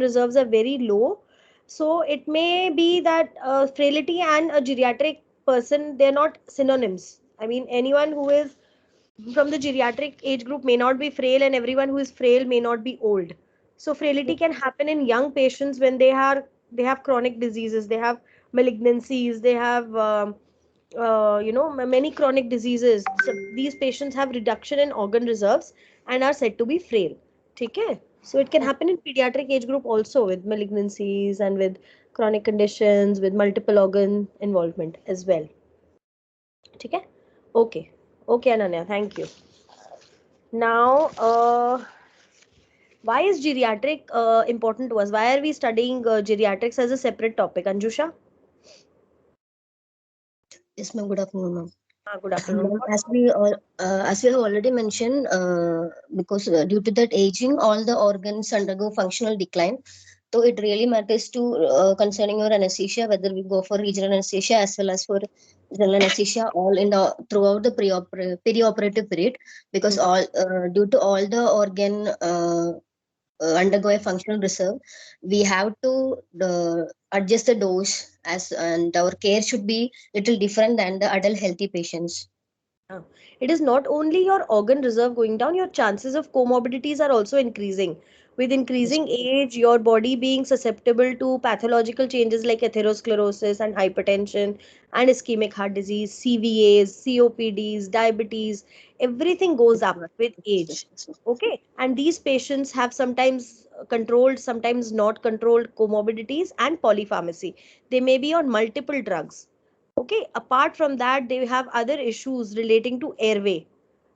reserves are very low. So it may be that frailty and a geriatric person, they're not synonyms. I mean, anyone who is from the geriatric age group may not be frail, and everyone who is frail may not be old. So frailty can happen in young patients when they have chronic diseases, they have malignancies, they have many chronic diseases. So these patients have reduction in organ reserves and are said to be frail. Okay, so it can happen in pediatric age group also, with malignancies and with chronic conditions with multiple organ involvement as well. Okay, okay, okay, Ananya, thank you. Now, why is geriatric important to us? Why are we studying geriatrics as a separate topic, Anjusha? Yes, ma'am. Good afternoon, ma'am. Good afternoon. As we have already mentioned, because due to that aging, all the organs undergo functional decline. So it really matters to concerning your anesthesia, whether we go for regional anesthesia as well as for general anesthesia, all in the throughout the perioperative period, because Mhm. all due to all the organ undergo a functional reserve, we have to adjust the dose as, and our care should be little different than the adult healthy patients. Yeah. It is not only your organ reserve going down, your chances of comorbidities are also increasing. With Yes. increasing age, your body being susceptible to pathological changes like atherosclerosis and hypertension and ischemic heart disease, CVAs, COPDs, diabetes, everything goes up with age. Okay. And these patients have sometimes controlled, sometimes not controlled comorbidities and polypharmacy. They may be on multiple drugs. Okay, apart from that, they have other issues relating to airway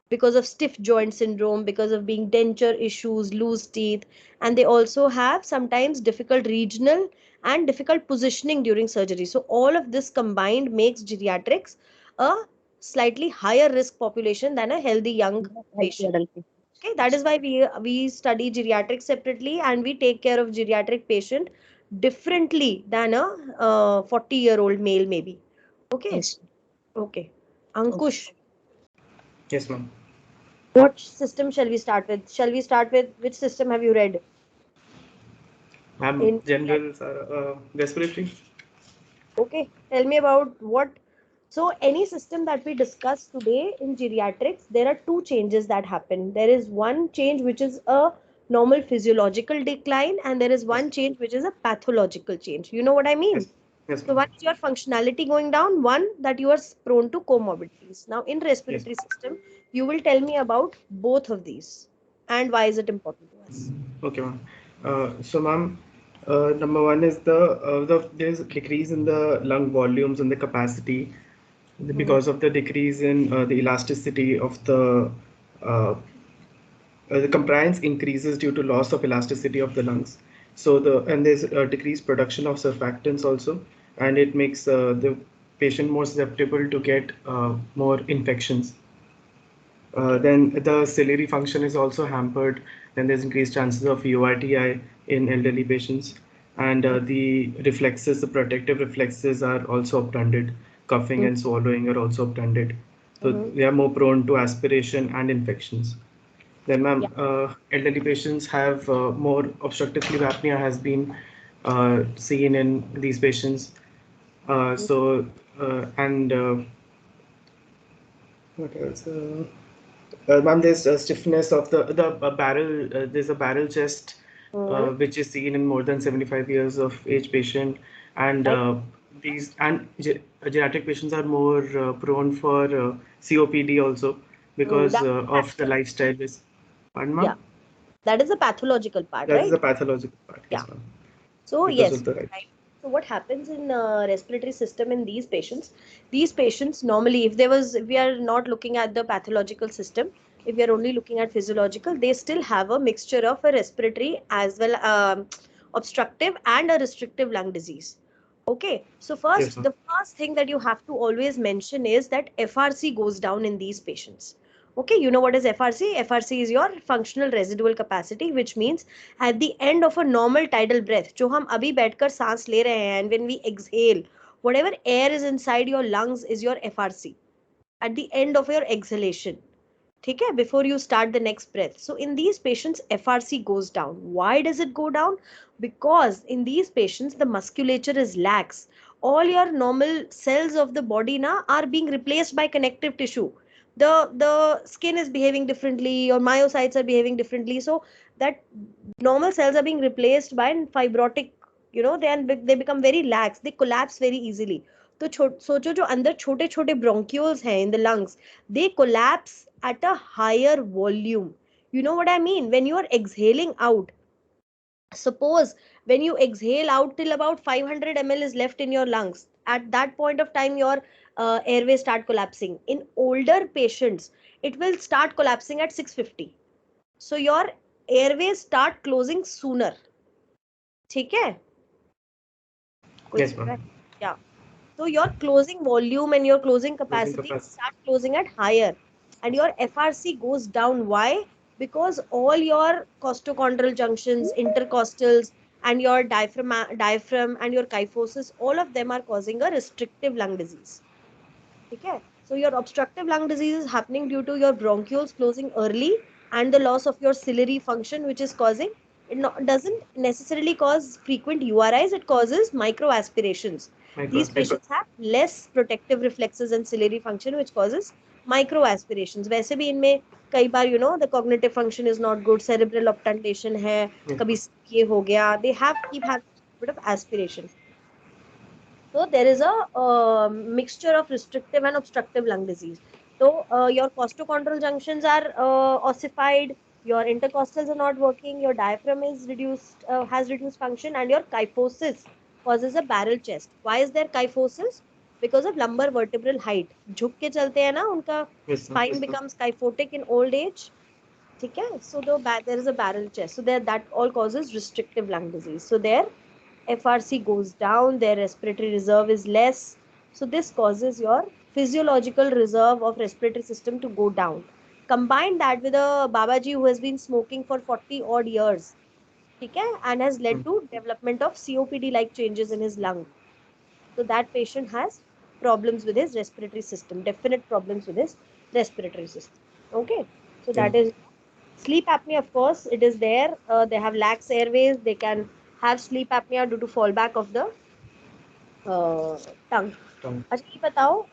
because of stiff joint syndrome, because of being denture issues, loose teeth, and they also have sometimes difficult regional and difficult positioning during surgery. So all of this combined makes geriatrics a slightly higher risk population than a healthy young Healthy patient. adult Okay, that is why we study geriatrics separately, and we take care of geriatric patient differently than a 40-year-old male maybe. Okay. patients. Okay. Okay. Ankush, Yes, ma'am. what system shall we start with? Shall we start with which system have you read Ma'am, in pediatrics? general respiratory. Okay. Tell me about what. So, any system that we discuss today in geriatrics, there are two changes that happen. There is one change which is a normal physiological decline, and there is Yes, one change which is a pathological change. You know what I mean? yes, yes, So, ma'am. one is your functionality going down, one that you are prone to comorbidities. Now, in Yes. respiratory system, you will tell me about both of these and why is it important to us. Okay, ma'am. So, ma'am, number one is there's a decrease in the lung volumes and the capacity Mhm. because of the decrease in the elasticity of uh, the compliance increases due to loss of elasticity of the lungs. So there's a decreased production of surfactants also, and it makes the patient more susceptible to get more infections. Okay. Then the ciliary function is also hampered. Then there's increased chances of URTI in elderly patients, and the reflexes, the protective reflexes, are also obtunded. Coughing and swallowing are also obtunded, so Mm-hmm. they are more prone to aspiration and infections. Then, Yeah. ma'am, elderly patients have more obstructive sleep apnea has been seen in these patients. Mhm. And what else? Ma'am, there's a stiffness of the barrel. There's a barrel chest, Mhm. which is seen in more than 75 years of age patient, and Right. geriatric patients are more prone for COPD also because That's of the pathological. lifestyle. Is pardon, Yeah. ma'am? That is the pathological part, That is the right? pathological part. Yeah. Yes, ma'am. So Because yes, of the right. right. So what happens in respiratory system in these patients normally, if we are not looking at the pathological system, if we are only looking at physiological, they still have a mixture of a respiratory as well obstructive and a restrictive lung disease. Okay, so Yes, ma'am. the first thing that you have to always mention is that FRC goes down in these patients. Okay, you know what is FRC? FRC is your functional residual capacity, which means at the end of a normal tidal breath, जो हम अभी बैठकर सांस ले रहे हैं, and when we exhale, whatever air is inside your lungs is your FRC at the end of your exhalation. ठीक है, before you start the next breath. So in these patients FRC goes down. Why does it go down? Because in these patients the musculature is lax. All your normal cells of the body now are being replaced by connective tissue. The skin is behaving differently, your myocytes are behaving differently, so that normal cells are being replaced by fibrotic, they become very lax, they collapse very easily. तो सोचो जो अंदर छोटे छोटे bronchioles हैं in the lungs, they collapse at a higher volume. You know what I mean? When you are exhaling out, suppose when you exhale out till about 500 ml is left in your lungs, at that point of time your airways start collapsing. In older patients, it will start collapsing at 650. So your airways start closing sooner. ठीक है? कोई Yes, सुन रहा है? ma'am. Yeah. So your closing volume and your closing Closing capacity capacity. start closing at higher, and your FRC goes down. Why? Because all your costochondral junctions, intercostals, and your diaphragm and your kyphosis, all of them are causing a restrictive lung disease. Okay? So your obstructive lung disease is happening due to your bronchioles closing early and the loss of your ciliary function, which is causing, doesn't necessarily cause frequent URIs, it causes micro aspirations. These patients have less protective reflexes and ciliary function, which causes micro aspirations. वैसे भी इनमें कई बार the cognitive function is not good, cerebral obtundation है, कभी ये हो गया, they keep having a bit of aspiration. So there is a mixture of restrictive and obstructive lung disease. So your costochondral junctions are ossified, your intercostals are not working, your diaphragm is reduced, has reduced function, and your kyphosis causes a barrel chest. Why is there kyphosis? Because of lumbar vertebral height. झुक के चलते हैं ना, उनका spine becomes kyphotic in old age. ठीक है? So there is a barrel chest. So that all causes restrictive lung disease. So there FRC goes down, their respiratory reserve is less. So this causes your physiological reserve of respiratory system to go down. Combine that with a Babaji who has been smoking for 40 odd years, okay, and has led to development of COPD like changes in his lung. So that patient has problems with his respiratory system, definite problems with his respiratory system. Okay, so that is sleep apnea. Of course, it is there. They have lax airways. They can have sleep apnea due to fallback of the tongue. अच्छा ये बताओ,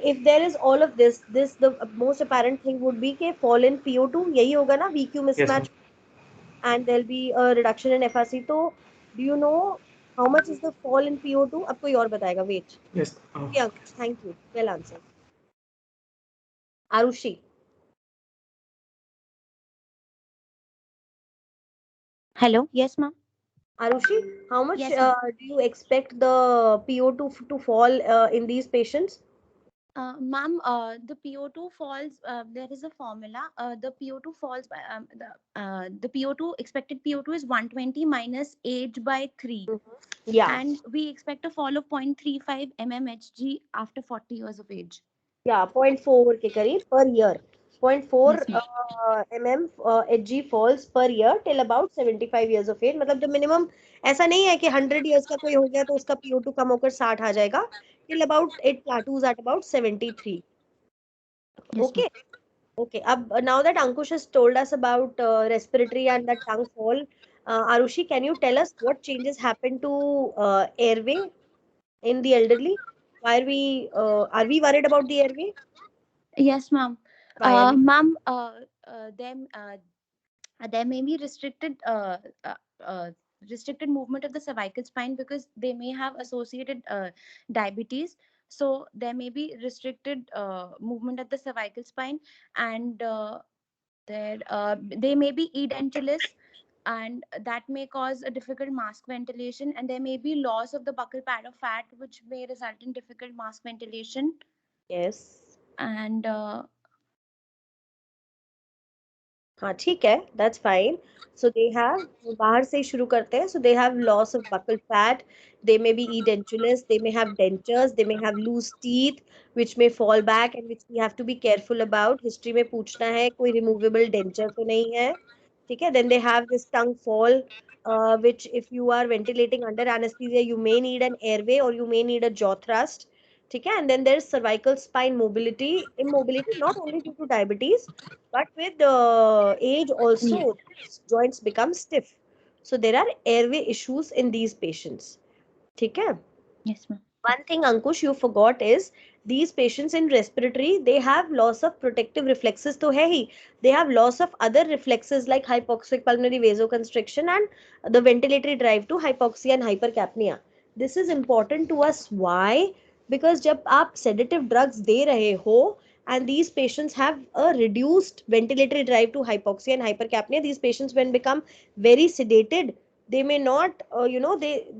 if there is all of this, the most apparent thing would be कि fall in PO2 यही होगा ना, VQ mismatch, and there'll be a reduction in FRC. तो do you know how much is the fall in PO2? अब कोई और बताएगा, wait. Yes. Yeah, thank you, well answered. Arushi. Hello. Yes, ma'am. Arushi, how much Yes, ma'am. do you expect the PO2 to fall in these patients? Ma'am, the PO2 falls. There is a formula. The PO2 falls by the PO2 expected PO2 is 120 minus age by 3, Yeah. and we expect a fall of 0.35 mmHg after 40 years of age. Yeah, 0.4 के करीब per year. 0.4 Yes, ma'am. mm Hg falls per year till about 75 years of age. मतलब the minimum ऐसा नहीं है कि 100 years का कोई हो गया तो उसका PO2 कम होकर 60 आ जाएगा. Till about it plateaus at about 73. Yes, Okay. ma'am. Okay. Now that Ankush has told us about respiratory and that tongue fall, Arushi, can you tell us what changes happen to airway in the elderly? Why are we worried about the airway? Yes, ma'am. Why? I mean, Ma'am, there may be uh, uh, restricted movement of the cervical spine because they may have associated diabetes. So there may be restricted movement of the cervical spine, and they may be edentulous, and that may cause a difficult mask ventilation, and there may be loss of the buccal pad of fat, which may result in difficult mask ventilation. yes. And हाँ ठीक है, that's fine. So they have, बाहर से ही शुरू करते हैं. So they have loss of buccal fat, they may be edentulous, they may have dentures, they may have loose teeth which may fall back and which we have to be careful about. History में पूछना है कोई removable denture तो नहीं है, ठीक है. Then they have this tongue fall, which if you are ventilating under anesthesia, you may need an airway or you may need a jaw thrust. ठीक है, and then there's cervical spine immobility, not only due to diabetes, but with age also, joints become stiff. So there are airway issues in these patients. ठीक है. Yes, ma'am. One thing, Ankush, you forgot is these patients in respiratory, they have loss of protective reflexes to hai hi. They have loss of other reflexes like hypoxic pulmonary vasoconstriction and the ventilatory drive to hypoxia and hypercapnia. This is important to us. Why? Because जब आप sedative drugs दे रहे हो and these patients have a reduced ventilatory drive to hypoxia and hypercapnia, these patients when become very sedated, they may not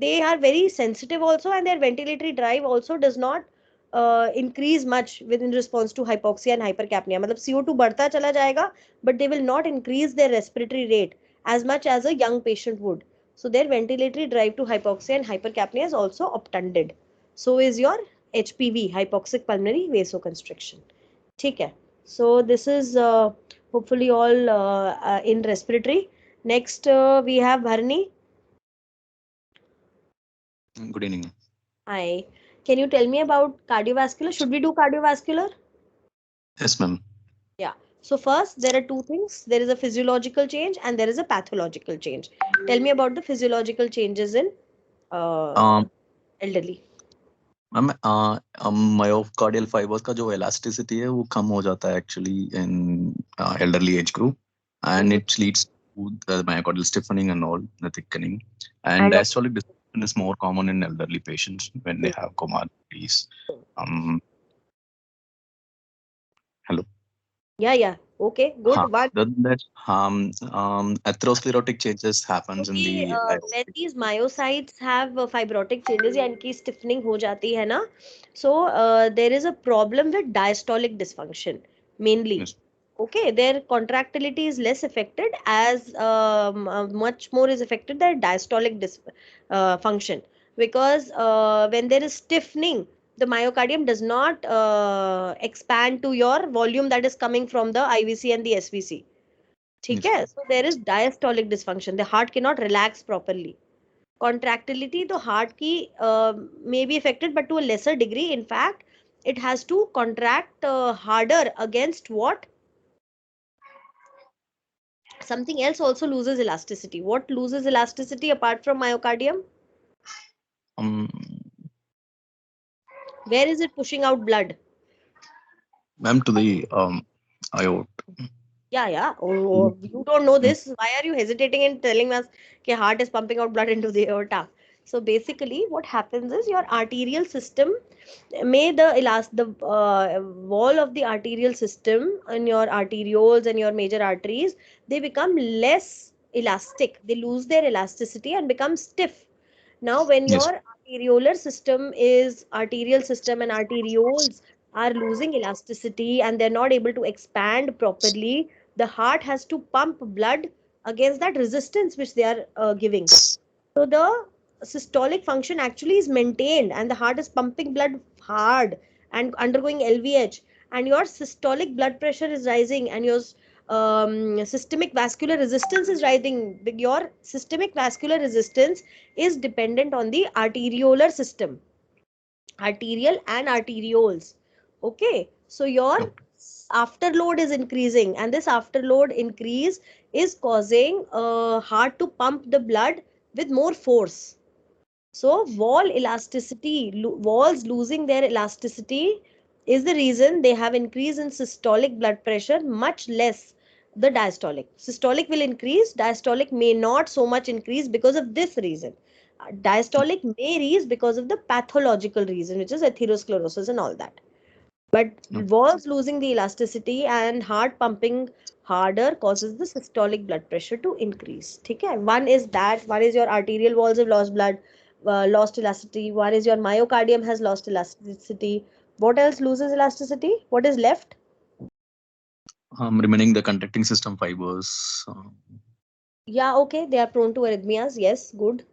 they are very sensitive also, and their ventilatory drive also does not increase much within response to hypoxia and hypercapnia. मतलब CO2 बढ़ता चला जाएगा, but they will not increase their respiratory rate as much as a young patient would. So their ventilatory drive to hypoxia and hypercapnia is also obtunded. So is your HPV, hypoxic pulmonary vasoconstriction. ठीक है. So this is hopefully all in respiratory. Next we have Bharani. Good evening. Hi. Can you tell me about cardiovascular? Should we do cardiovascular? Yes, ma'am. Yeah. So first, there are two things. There is a physiological change and there is a pathological change. Tell me about the physiological changes in elderly. Ma'am myocardial fibers का जो elasticity है वो कम हो जाता है actually in elderly age group, and it leads to the myocardial stiffening and all the thickening, and diastolic dystonia is more common in elderly patients when they have comorbidities. Hello. Yeah. Okay, good. One. Other than that, atherosclerotic changes happens in the when these myocytes have fibrotic changes या इनकी stiffening हो जाती है ना, so there is a problem with diastolic dysfunction mainly. Yes. Okay, their contractility is less affected, as much more is affected their diastolic function, because when there is stiffening, the myocardium does not expand to your volume that is coming from the IVC and the SVC. ठीक है. So there is diastolic dysfunction. The heart cannot relax properly. Contractility, the heart की may be affected, but to a lesser degree. In fact, it has to contract harder against what? Something else also loses elasticity. What loses elasticity apart from myocardium? Where is it pushing out blood? Ma'am, to the aorta. Yeah. Oh, you don't know this. Why are you hesitating and telling us that heart is pumping out blood into the aorta? So basically, what happens is your arterial system, the wall of the arterial system and your arterioles and your major arteries, they become less elastic. They lose their elasticity and become stiff. Now, when your arterial system and arterioles are losing elasticity and they're not able to expand properly, the heart has to pump blood against that resistance which they are giving. So the systolic function actually is maintained and the heart is pumping blood hard and undergoing LVH, and your systolic blood pressure is rising and your systemic vascular resistance is rising. Your systemic vascular resistance is dependent on the arteriolar system, arterial and arterioles. Okay, so your afterload is increasing, and this afterload increase is causing heart to pump the blood with more force. So walls losing their elasticity is the reason they have increase in systolic blood pressure, much less the diastolic. Systolic will increase, diastolic may not so much increase because of this reason. Diastolic may increase because of the pathological reason, which is atherosclerosis and all that. But walls losing the elasticity and heart pumping harder causes the systolic blood pressure to increase. Okay? One is your arterial walls have lost blood, lost elasticity. One is your myocardium has lost elasticity. What else loses elasticity? What is left? Remaining the conducting system fibers. Yeah, okay, they are prone to arrhythmias. Yes, good.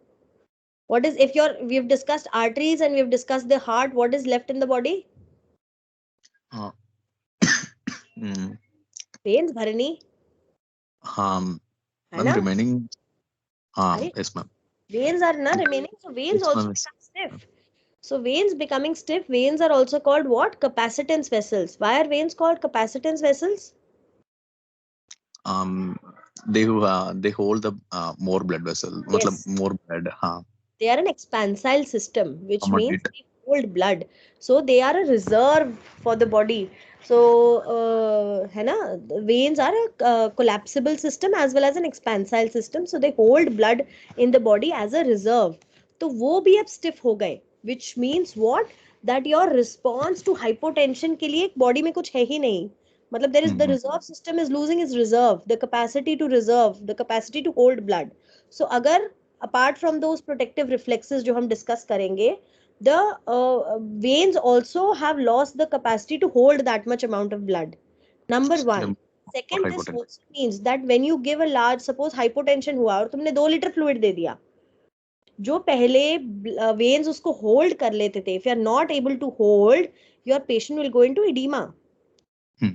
What is, if we've discussed arteries and we've discussed the heart, what is left in the body? Veins, Bharani. Remaining. Yes, ma'am. Veins are not remaining, so veins Yes, also ma'am. become stiff. So veins becoming stiff, veins are also called what? Capacitance vessels. Why are veins called capacitance vessels? They hold the more blood vessel, मतलब Yes. more blood, हाँ, They are an expansile system, which means accommodate. they hold blood. So they are a reserve for the body. So है ना, the veins are a collapsible system as well as an expansile system. So they hold blood in the body as a reserve. तो वो भी अब stiff हो गए, which means what? That your response to hypotension के लिए body में कुछ है ही नहीं. मतलब there is the reserve system is losing its reserve, the capacity to reserve, the capacity to hold blood. So अगर apart from those protective reflexes जो हम discuss करेंगे, the veins also have lost the capacity to hold that much amount of blood. Number one. Second, this Hypotension. also means that when you give a large, suppose hypotension हुआ और तुमने 2 litre fluid दे दिया, जो पहले veins उसको hold कर लेते थे, if you are not able to hold, your patient will go into edema.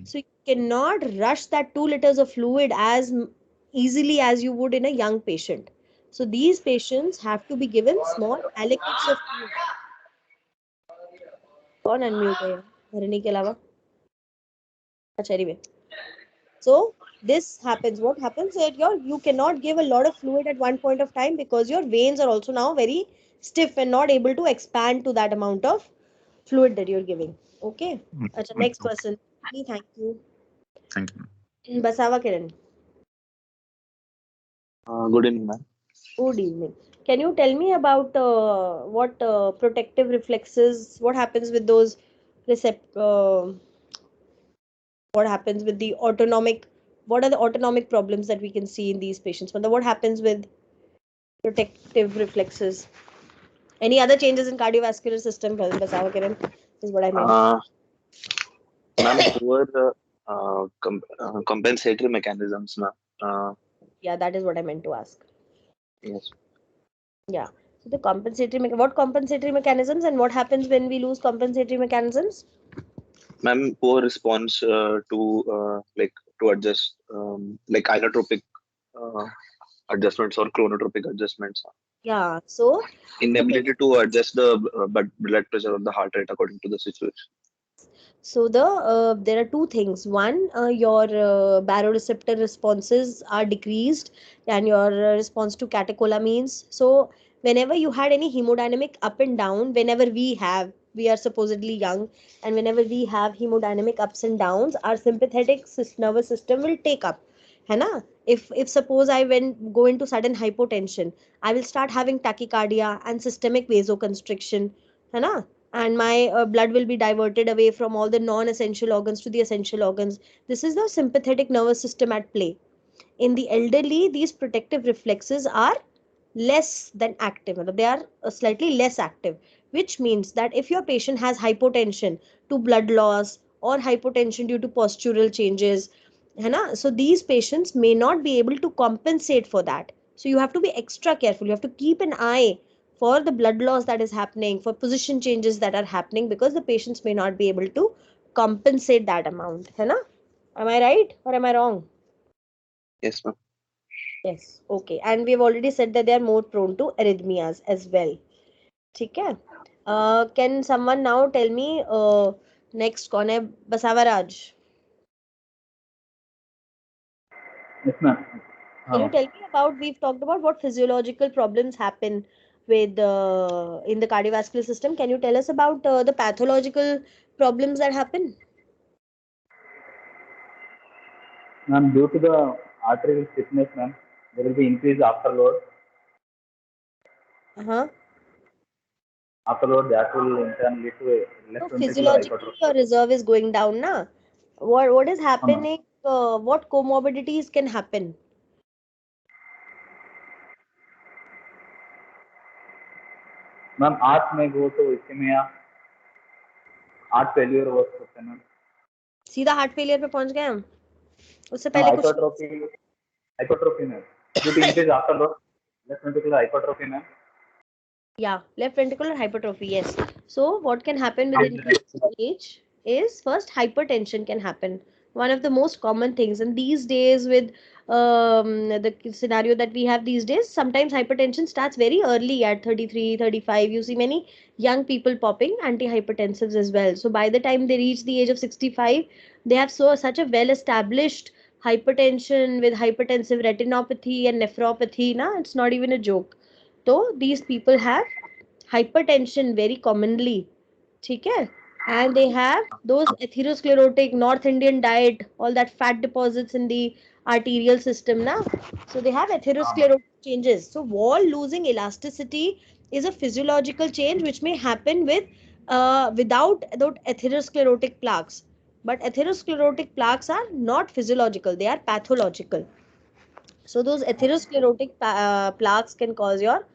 So you cannot rush that 2 liters of fluid as easily as you would in a young patient. So these patients have to be given small aliquots of fluid. कौन unmute है यहाँ? धरनी के अलावा? अच्छा, anyway. So this happens. What happens is you cannot give a lot of fluid at one point of time because your veins are also now very stiff and not able to expand to that amount of fluid that you're giving. Okay. Achha, next person. Thank you. Thank you. Basawa Kiran. Good evening, ma'am. Good evening. Can you tell me about what protective reflexes, what happens with those what happens with the autonomic, what are the autonomic problems that we can see in these patients? What happens with protective reflexes? Any other changes in cardiovascular system, Basawa Kiran, is what I meant. Ma'am, poor compensatory mechanisms, ma'am. Yeah, that is what I meant to ask. Yes. Yeah. So the compensatory, what compensatory mechanisms and what happens when we lose compensatory mechanisms? Ma'am, poor response to adjust like inotropic adjustments or chronotropic adjustments. Yeah. So inability to adjust the blood pressure or the heart rate according to the situation. So there are two things. One, your baroreceptor responses are decreased, and your response to catecholamines. So whenever you had any hemodynamic up and down, whenever we are supposedly young, and whenever we have hemodynamic ups and downs, our sympathetic nervous system will take up. है ना? If suppose I go into sudden hypotension, I will start having tachycardia and systemic vasoconstriction. है ना? And my blood will be diverted away from all the non-essential organs to the essential organs. This is the sympathetic nervous system at play. In the elderly, these protective reflexes are less than active. They are slightly less active, which means that if your patient has hypotension to blood loss or hypotension due to postural changes, so these patients may not be able to compensate for that. So you have to be extra careful. You have to keep an eye for the blood loss that is happening, for position changes that are happening, because the patients may not be able to compensate that amount. Am I right or am I wrong? Yes, ma'am. Yes. Okay. And we've already said that they are more prone to arrhythmias as well. Okay. Can someone now tell me next कौन है? Basawa Raj. Yes, ma'am. Can you tell me about, we've talked about what physiological problems happen with in the cardiovascular system. Can you tell us about the pathological problems that happen? Ma'am, due to the arterial stiffness, ma'am, there will be increased afterload. Afterload that will in turn lead to a left So ventricular physiologically, hypertrophy. your reserve is going down, na? What is happening? What comorbidities can happen? Ma'am, heart may go to ischemia, heart failure हो सकता है, ma'am. सीधा heart failure पे पहुंच गए हम. उससे पहले कुछ hypertrophy, ma'am. Due to increased afterload, left ventricular hypertrophy, ma'am. Yeah, left ventricular hypertrophy, yes. So what can happen with increased age is, first, hypertension can happen. One of the most common things, and these days with the scenario that we have these days, sometimes hypertension starts very early at 33, 35. You see many young people popping antihypertensives as well. So by the time they reach the age of 65, they have such a well established hypertension with hypertensive retinopathy and nephropathy. Na, it's not even a joke. So these people have hypertension very commonly. Okay? And they have those atherosclerotic North Indian diet, all that fat deposits in the arterial system now. So they have atherosclerotic changes. So wall losing elasticity is a physiological change which may happen without atherosclerotic plaques. But atherosclerotic plaques are not physiological, they are pathological. So those atherosclerotic plaques can cause your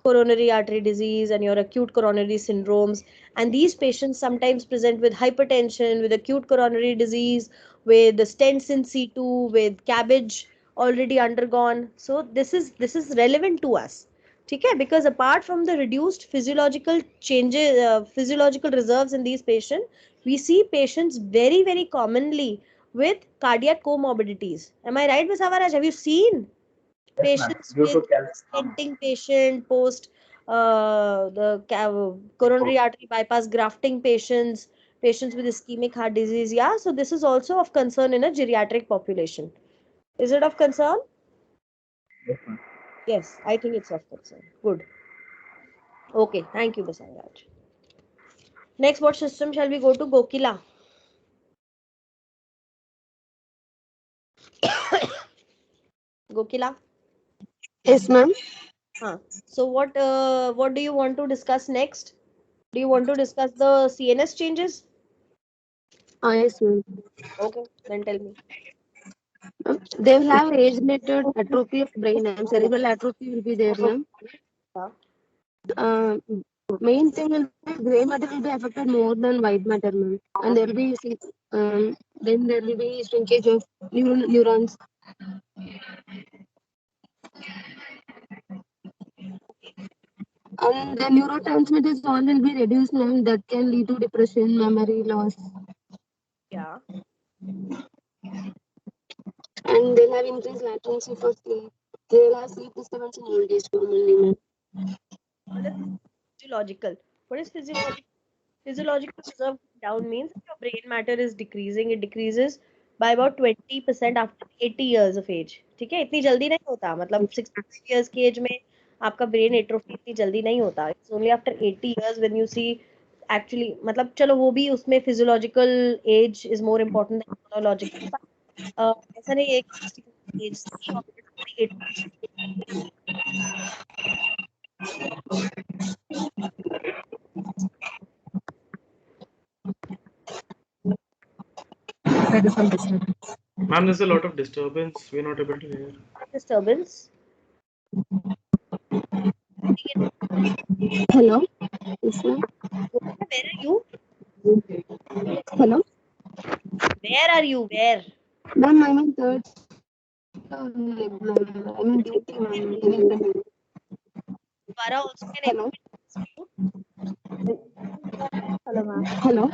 coronary artery disease and your acute coronary syndromes. And these patients sometimes present with hypertension, with acute coronary disease, with the stents in situ, with cabbage already undergone. So this is relevant to us. Okay, because apart from the reduced physiological changes, physiological reserves in these patients, we see patients very commonly with cardiac comorbidities. Am I right, Ms. Avaraj? Have you seen Yes, ma'am. patients Due to with calcium. stenting patient post coronary artery bypass grafting patients, patients with ischemic heart disease? Yeah, so this is also of concern in a geriatric population. Is it of concern? Yes, ma'am. Yes, I think it's of concern. Good. Okay, thank you, Ms. Avaraj. Next, what system shall we go to? Gokila. Gokila. Yes, ma'am. So what do you want to discuss next? Do you want to discuss the CNS changes? Yes, ma'am. Okay, then tell me. They will have age-related atrophy of brain and cerebral atrophy will be there, ma'am. Yeah. Uh, Main thing will be gray matter will be affected more than white matter, ma'am. And there will be then there will be shrinkage of neurons. And the neurotransmitters all will be reduced, ma'am. That can lead to depression, memory loss, Yeah. and they'll have increased latency for sleep. They'll have sleep disturbance in old age commonly, ma'am. What is physiological? What is physiological? Physiological reserve down means your brain matter is decreasing. It decreases by about 20% after 80 years of age. ठीक है, इतनी जल्दी नहीं होता, मतलब 65 years के age में आपका brain atrophy इतनी जल्दी नहीं होता. It's only after 80 years when you see actually, मतलब चलो वो भी उसमें physiological age is more important than chronological. ऐसा नहीं है कि 65 age से ही There is some disturbance. Ma'am, there's a lot of disturbance. We're not able to hear. disturbance. Hello? Yes, ma'am. Where are you? Hello? Where are you? Where? Ma'am, I'm in third. I'm in duty, ma'am. Para also can Hello? Hello, ma'am. Hello?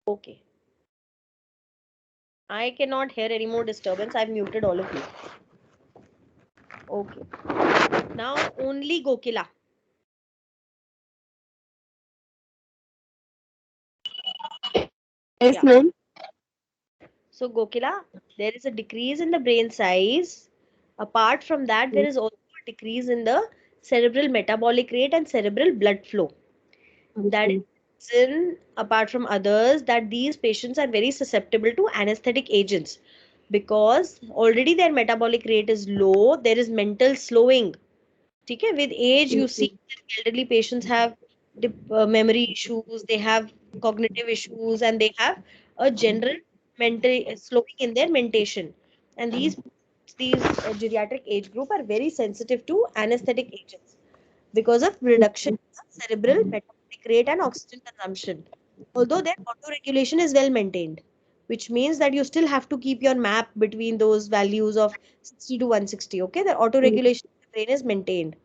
Okay. I cannot hear any more disturbance. I've muted all of you. Okay. Now only Gokila. Yes, Yeah. ma'am. So Gokila, there is a decrease in the brain size. Apart from that, there is also a decrease in the cerebral metabolic rate and cerebral blood flow. That is reason, apart from others, that these patients are very susceptible to anesthetic agents because already their metabolic rate is low. There is mental slowing. Okay, with age you see that elderly patients have memory issues, they have cognitive issues, and they have a general mental slowing in their mentation. And these geriatric age group are very sensitive to anesthetic agents because of reduction in the cerebral metabolic rate and oxygen consumption. Although their autoregulation is well maintained, which means that you still have to keep your map between those values of 60 to 160. Okay, the autoregulation of the brain is maintained.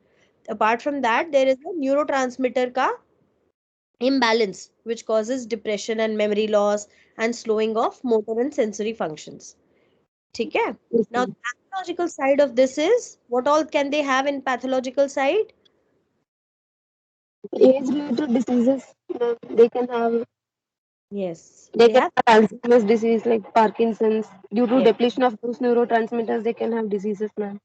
Apart from that, there is a neurotransmitter ka imbalance, which causes depression and memory loss and slowing of motor and sensory functions. ठीक है? Yes, Now, ma'am. the pathological side of this is, what all can they have in pathological side? Age-related diseases, they can have Yes, they they can have. have Alzheimer's disease like Parkinson's. Due to Yes. depletion of those neurotransmitters, they can have diseases, ma'am.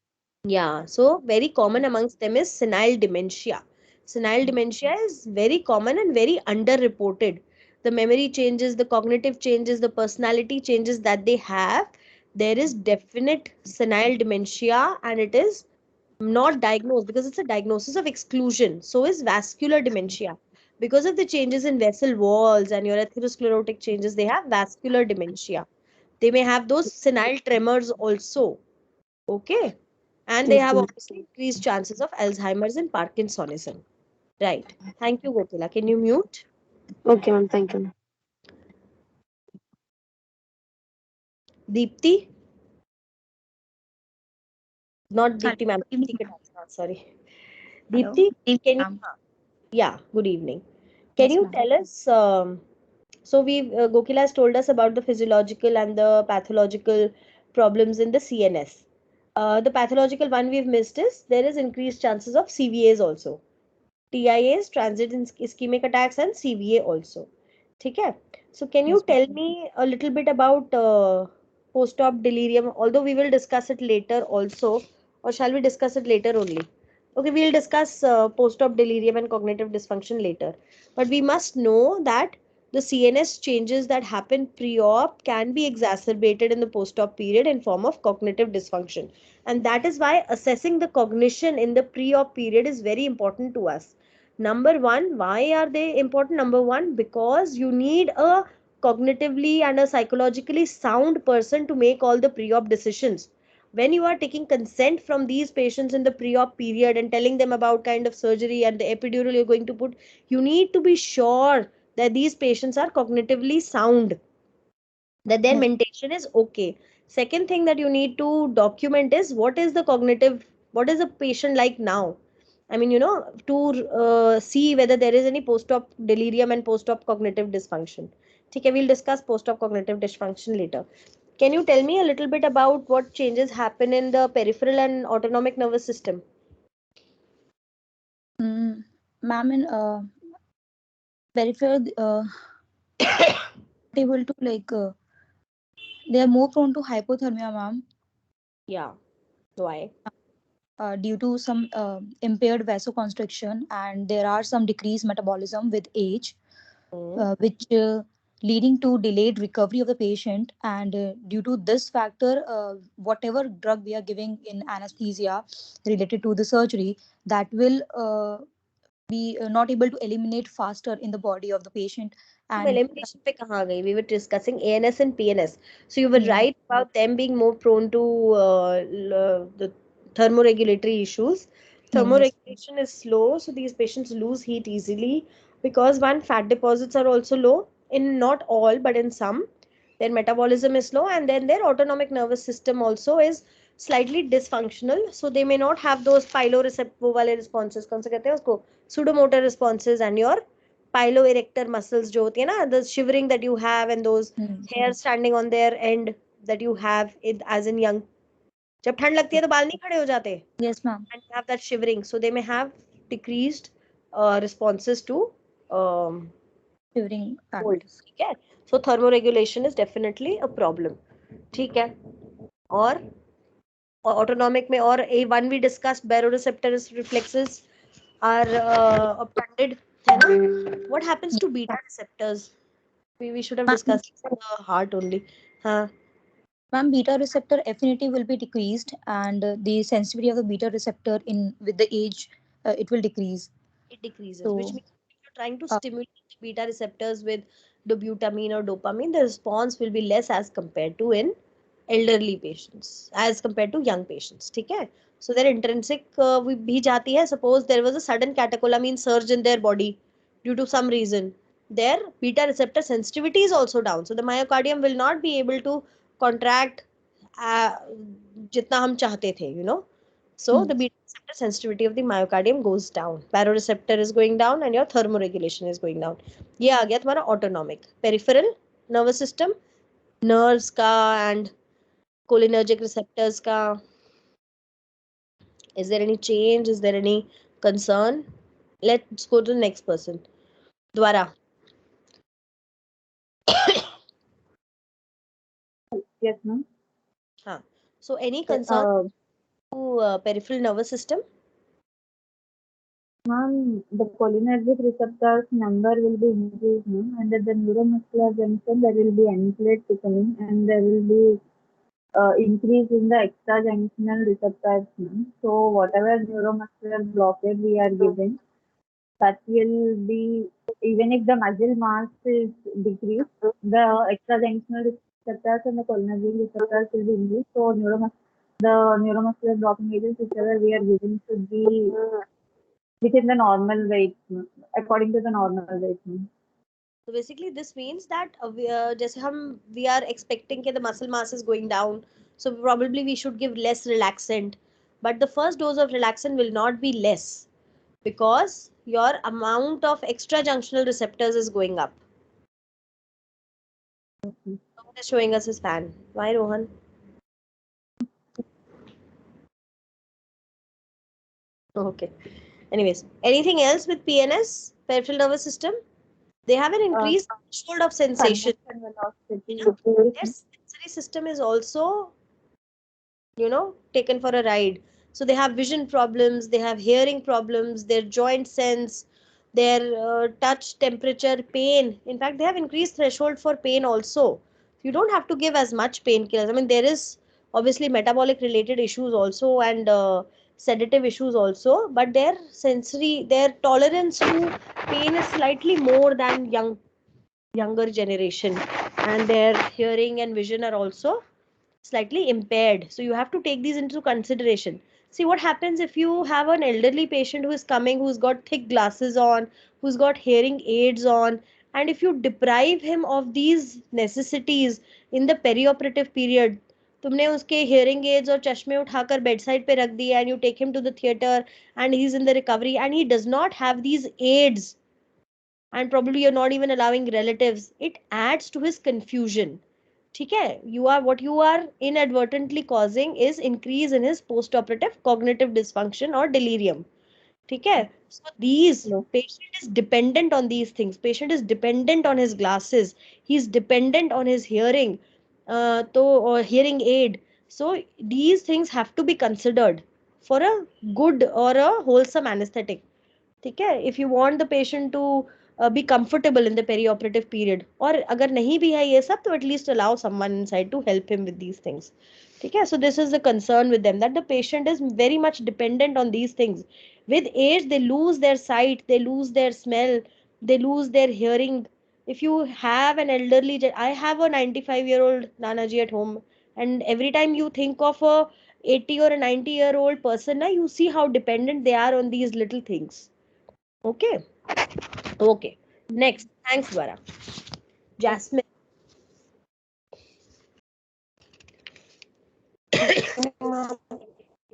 Yeah, so very common amongst them is senile dementia. Senile dementia is very common and very underreported. The memory changes, the cognitive changes, the personality changes that they have. There is definite senile dementia, and it is not diagnosed because it's a diagnosis of exclusion. So is vascular dementia. Because of the changes in vessel walls and your atherosclerotic changes, they have vascular dementia. They may have those senile tremors also. Okay. And they Yes, have ma'am. obviously increased chances of Alzheimer's and Parkinsonism. Right. Thank you, Gokila. Can you mute? Okay, ma'am. Thank you. Deepti? Not Hello. Deepti, ma'am. Good Deepti evening, Katak, sorry. hello. Deepti, Good evening, can you? ma'am. Yeah, good evening. Can Yes, you ma'am. tell us? So Gokila has told us about the physiological and the pathological problems in the CNS. The pathological one we've missed is there is increased chances of CVAs also. TIAs, transit ischemic attacks, and CVA also. ठीक है? So can you Yes, ma'am. tell me a little bit about post-op delirium? Although we will discuss it later also, or shall we discuss it later only? Okay, we'll discuss post-op delirium and cognitive dysfunction later. But we must know that the CNS changes that happen pre-op can be exacerbated in the post-op period in form of cognitive dysfunction. And that is why assessing the cognition in the pre-op period is very important to us. Number one, why are they important? Number one, because you need a cognitively and a psychologically sound person to make all the pre-op decisions. When you are taking consent from these patients in the pre-op period and telling them about kind of surgery and the epidural you're going to put, you need to be sure that these patients are cognitively sound, that their Yes. mentation is okay. Second thing that you need to document is what is the cognitive, what is the patient like now. I mean, to see whether there is any post-op delirium and post-op cognitive dysfunction. Okay, we'll discuss post-op cognitive dysfunction later. Can you tell me a little bit about what changes happen in the peripheral and autonomic nervous system? Ma'am, in peripheral, able to like they are more prone to hypothermia, ma'am, Yeah, why? due to some impaired vasoconstriction, and there are some decreased metabolism with age, Mm. which leading to delayed recovery of the patient. And due to this factor, whatever drug we are giving in anesthesia related to the surgery, that will be not able to eliminate faster in the body of the patient. And Elimination पे कहाँ गई? We were discussing ANS and PNS. So you were yeah, right about them being more prone to the thermoregulatory issues. yes, Thermoregulation is slow, so these patients lose heat easily because one, fat deposits are also low in not all, but in some. Their metabolism is slow, and then their autonomic nervous system also is slightly dysfunctional. So they may not have those piloreceptor वाले responses. कौन से कहते हैं उसको? Pseudomotor responses and your piloerector muscles जो होती है ना, the shivering that you have and those hair standing on their end that you have it as in young, जब ठंड लगती है तो बाल नहीं खड़े हो जाते, yes, ma'am. and you have that shivering, so they may have decreased responses to um, Shivering cold. factors. ठीक है, so thermoregulation is definitely a problem. ठीक है, और autonomic में और A1 we discussed baroreceptor reflexes are obtunded, है ना? What happens to beta receptors? We should have Ma'am, discussed the heart only. Huh? ma'am, beta receptor affinity will be decreased, and the sensitivity of the beta receptor in with the age, it will decrease. It decreases, which So means if you're trying to uh, stimulate the beta receptors with dobutamine or dopamine, the response will be less as compared to in elderly patients, as compared to young patients. ठीक है? So their intrinsic भी जाती है. Suppose there was a sudden catecholamine surge in their body due to some reason. Their beta receptor sensitivity is also down. So the myocardium will not be able to contract जितना हम चाहते थे, So the beta receptor sensitivity of the myocardium goes down. Baroreceptor is going down and your thermoregulation is going down. ये आ गया तुम्हारा autonomic. Peripheral nervous system, nerves का and cholinergic receptors का. Is there any change? Is there any concern? Let's go to the next person. Dwara. Yes, ma'am. Huh. So any concern to peripheral nervous system? Ma'am, the cholinergic receptors number will be increased, ma'am, and at the neuromuscular junction there will be enclave thickening, and there will be increase in the extrajunctional receptors, ma'am. So whatever neuromuscular blockade we are giving, that will be, even if the muscle mass is decreased, the extrajunctional receptors and the cholinergic receptors will be increased. So the neuromuscular blocking agents, whichever we are giving, should be within the normal weight, according to the normal weight. So basically this means that we are expecting that the muscle mass is going down, so probably we should give less relaxant, but the first dose of relaxant will not be less because your amount of extrajunctional receptors is going up. Rohan is showing us his fan. Why, Rohan? Okay. Anyways, anything else with PNS, peripheral nervous system? They have an increased threshold of sensation. Their sensory system is also, taken for a ride. So they have vision problems, they have hearing problems, their joint sense, their touch, temperature, pain. In fact, they have increased threshold for pain also. You don't have to give as much painkillers. I mean, there is obviously metabolic related issues also and sedative issues also, but their tolerance to pain is slightly more than younger generation, and their hearing and vision are also slightly impaired. So you have to take these into consideration. See what happens if you have an elderly patient who is coming, who's got thick glasses on, who's got hearing aids on, and if you deprive him of these necessities in the perioperative period, तुमने उसके hearing aids और चश्मे उठाकर bedside पे रख दिए and you take him to the theater and he's in the recovery and he does not have these aids and probably you're not even allowing relatives, it adds to his confusion. ठीक है, what you are inadvertently causing is increase in his postoperative cognitive dysfunction or delirium. ठीक है, so these patient is dependent on these things. Patient is dependent on his glasses, he's dependent on his hearing, or hearing aid. So these things have to be considered for a good or a wholesome anesthetic. ठीक है, if you want the patient to be comfortable in the perioperative period, और अगर नहीं भी है ये सब तो at least allow someone inside to help him with these things. ठीक है, so this is the concern with them, that the patient is very much dependent on these things. With age they lose their sight, they lose their smell, they lose their hearing. If you have an elderly, I have a 95-year-old Nanaji at home, and every time you think of a 80 or a 90-year-old person, now you see how dependent they are on these little things. Okay. Okay. Next. Thanks, Dwara. Jasmine.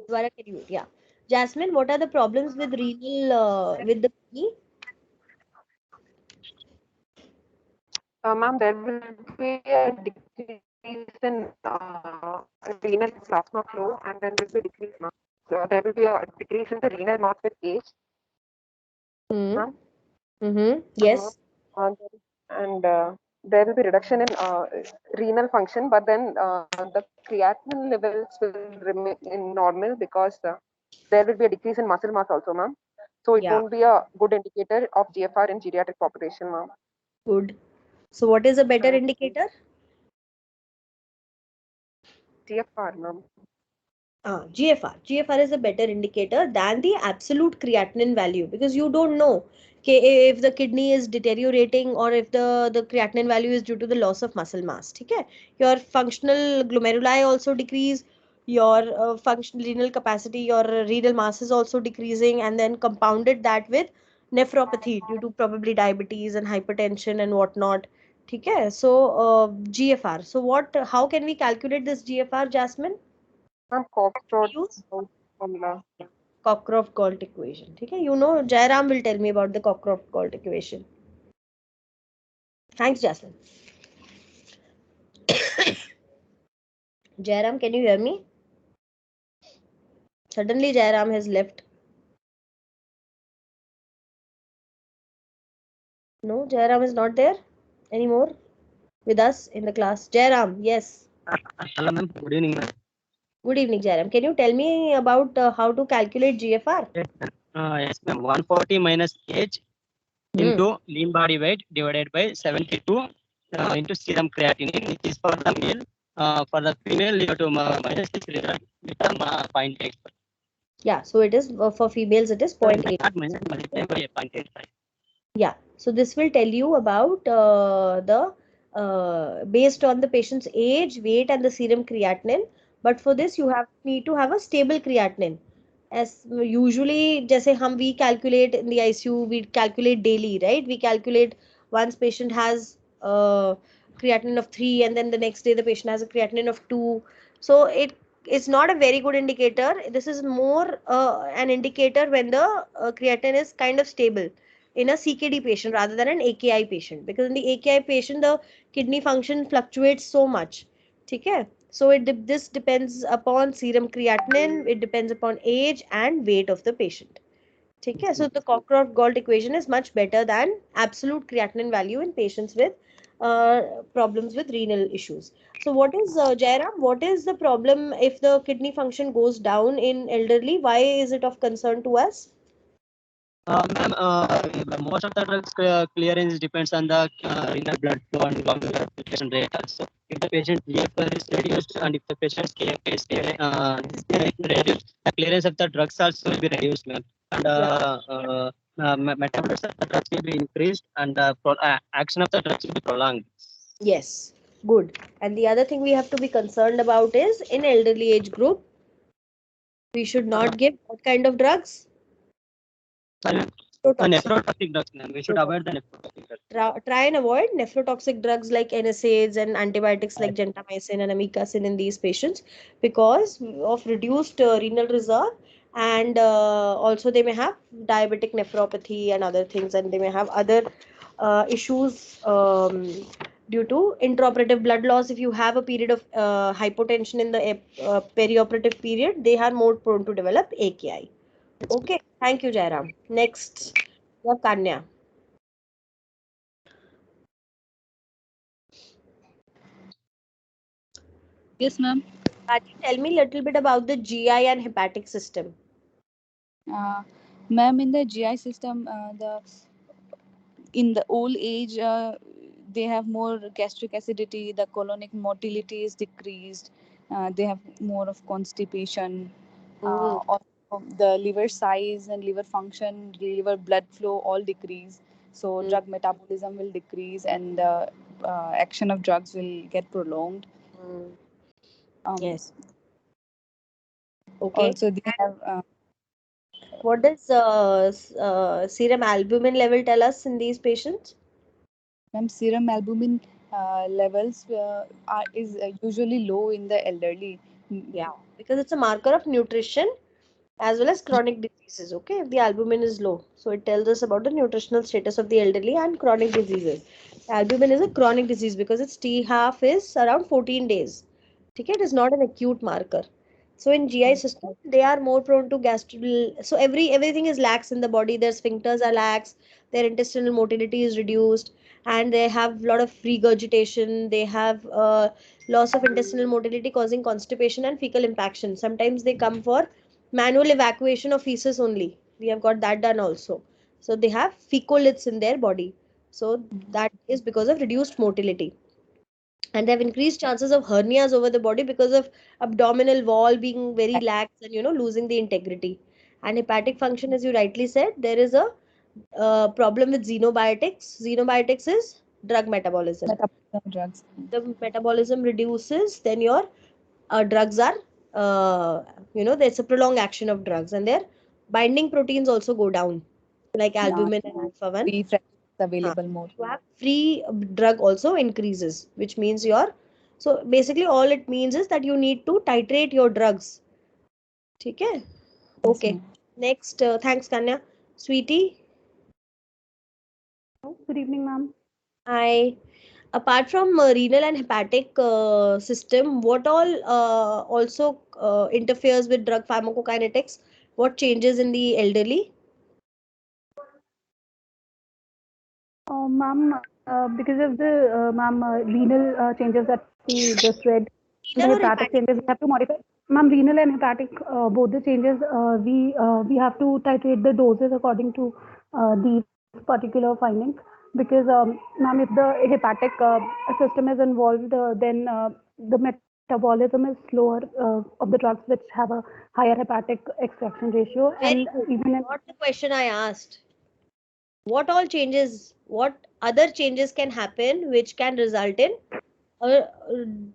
Dwara, can you? Yeah. Jasmine, what are the problems with renal, with the kidney? Ma'am, there will be a decrease in renal plasma flow, and then there will be a decrease, ma'am. So there will be a decrease in the renal mass with age. Ma'am. Yes. And there will be reduction in renal function, but then the creatinine levels will remain in normal because there will be a decrease in muscle mass also, ma'am. So it won't be a good indicator of GFR in geriatric population, ma'am. Good. So what is a better indicator? GFR, ma'am. GFR. GFR is a better indicator than the absolute creatinine value, because you don't know if the kidney is deteriorating or if the creatinine value is due to the loss of muscle mass. Okay? Your functional glomeruli also decrease, your functional renal capacity, your renal mass is also decreasing, and then compounded that with nephropathy due to probably diabetes and hypertension and whatnot. Okay? So GFR. So how can we calculate this GFR, Jasmine? Ma'am, Cox dot formula. Cockcroft-Gault equation. Okay, you know, Jairam will tell me about the Cockcroft-Gault equation. Thanks, Jaslyn. Jairam, can you hear me? Suddenly, Jairam has left. No, Jairam is not there anymore with us in the class. Jairam, yes. Hello, ma'am. Good evening, ma'am. Good evening, Jairam. Can you tell me about how to calculate GFR? Yes, ma'am. 140 minus age into lean body weight divided by 72 into serum creatinine, which is for the male. For the female, you have to minus this result, become 0.8. Yeah, so it is for females, it is 0.8. Not minus, multiply by 0.85. Yeah, so this will tell you about based on the patient's age, weight, and the serum creatinine. But for this, you need to have a stable creatinine. As usually, जैसे we calculate in the ICU, we calculate daily, right? We calculate once patient has creatinine of 3, and then the next day the patient has a creatinine of 2. So it's not a very good indicator. This is more an indicator when the creatinine is kind of stable in a CKD patient rather than an AKI patient, because in the AKI patient the kidney function fluctuates so much. Okay, so this depends upon serum creatinine, it depends upon age and weight of the patient. Okay, so the Cockcroft-Gault equation is much better than absolute creatinine value in patients with problems with renal issues. So what is Jairam, what is the problem if the kidney function goes down in elderly? Why is it of concern to us? Ma'am, most of the drugs clearance depends on the renal blood flow and glomerular filtration rate also. If the patient GFR is reduced and if the patient's KFA is reduced, the clearance of the drugs also will be reduced, ma'am. And metabolism of the drugs will be increased and action of the drugs will be prolonged. Yes, good. And the other thing we have to be concerned about is in elderly age group, we should not give what kind of drugs? Nephrotoxic drugs, ma'am. We should avoid the nephrotoxic drugs. Try and avoid nephrotoxic drugs like NSAIDs and antibiotics like gentamicin and amikacin in these patients because of reduced renal reserve, and also they may have diabetic nephropathy and other things, and they may have other issues due to intraoperative blood loss. If you have a period of hypotension in the perioperative period, they are more prone to develop AKI. Okay, thank you, Jairam. Next, we have Kanya. Yes, ma'am. Can you tell me a little bit about the GI and hepatic system? Ma'am, in the GI system, in the old age, they have more gastric acidity, the colonic motility is decreased, they have more of constipation, also the liver size and liver function, liver blood flow all decrease. So drug metabolism will decrease and action of drugs will get prolonged. Yes. Okay. Also, they have. What does serum albumin level tell us in these patients? Ma'am, serum albumin levels is usually low in the elderly. Yeah, because it's a marker of nutrition as well as chronic diseases. Okay, if the albumin is low, so it tells us about the nutritional status of the elderly and chronic diseases. Albumin is a chronic disease because its T half is around 14 days. Okay, it is not an acute marker. So in GI system, they are more prone to gastric. So everything is lax in the body. Their sphincters are lax. Their intestinal motility is reduced, and they have a lot of regurgitation. They have loss of intestinal motility causing constipation and fecal impaction. Sometimes they come for manual evacuation of feces only. We have got that done also. So they have fecolids in their body. So that is because of reduced motility, and they have increased chances of hernias over the body because of abdominal wall being very lax and losing the integrity. And hepatic function, as you rightly said, there is a problem with xenobiotics is drug metabolism. Drugs. The metabolism reduces, then your drugs are there's a prolonged action of drugs, and their binding proteins also go down, like albumin and alpha-1. Free available more. You have free drug also increases, which means so basically all it means is that you need to titrate your drugs. Okay. Okay. Next, thanks, Kanya. Sweetie, Good evening, ma'am. hi. Apart from renal and hepatic system, what all also interferes with drug pharmacokinetics? What changes in the elderly? Ma'am, because of the renal changes that we just read, the Renal or hepatic hepatic? changes we have to modify. Ma'am, renal and hepatic, both the changes, we have to titrate the doses according to these particular findings. Because, ma'am, if the hepatic system is involved, then the metabolism is slower of the drugs which have a higher hepatic extraction ratio, Very and good. even in Not the question I asked. What all changes, what other changes can happen which can result in a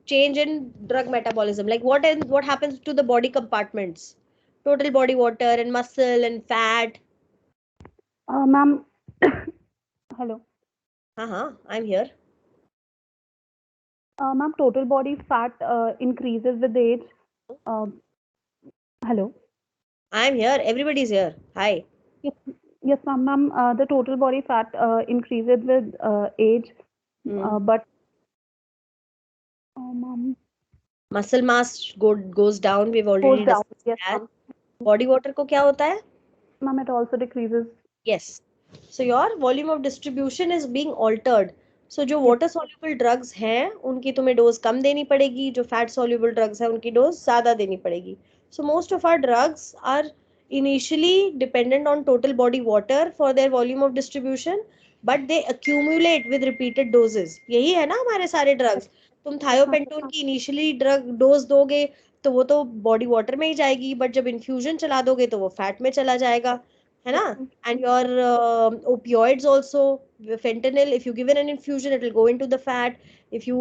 change in drug metabolism? Like what happens to the body compartments? Total body water and muscle and fat. ma'am, hello. I'm here. Ma'am, total body fat increases with age. Uh, hello. I'm here. Everybody's here. Hi. Yes, yes, ma'am. Ma'am, the total body fat increases with age, but ma'am, Muscle mass goes down. We've goes already down. discussed Yes, that. ma'am. Body water को क्या होता है? Ma'am, it also decreases. Yes. So your volume of distribution is being altered. So जो Yes. water soluble drugs हैं उनकी तुम्हें dose कम देनी पड़ेगी, जो fat soluble drugs हैं उनकी डोज ज़्यादा देनी पड़ेगी. So most of our drugs are initially dependent on total body water for their volume of distribution, but they accumulate with repeated doses. यही है ना हमारे सारे drugs. तुम थायोपेंटोन की इनिशियली ड्रग डोज दोगे तो वो तो बॉडी वाटर में ही जाएगी, बट जब इन्फ्यूजन चला दोगे तो वो फैट में चला जाएगा, है ना? And your opioids also, fentanyl, if you give it an infusion it will go into the fat. If you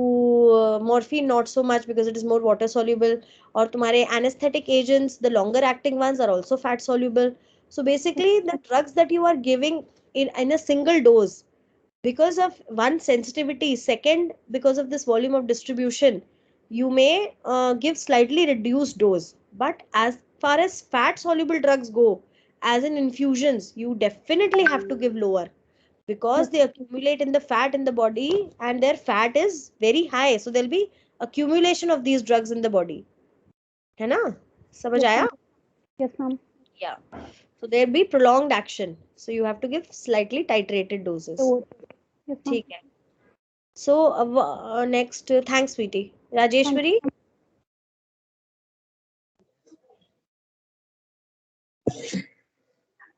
morphine not so much because it is more water soluble. Or तुम्हारे anesthetic agents, the longer acting ones are also fat soluble. So basically the drugs that you are giving in a single dose, because of one, sensitivity, second, because of this volume of distribution, you may give slightly reduced dose. But as far as fat soluble drugs go, as in infusions, you definitely have to give lower, because they accumulate in the fat in the body and their fat is very high, so there'll be accumulation of these drugs in the body, है ना? समझ Yes, आया? ma'am. Yes, ma'am. Yeah. So there'll be prolonged action, so you have to give slightly titrated doses. Yes, ma'am. ठीक है. So next, thanks, sweetie. Rajeshwari.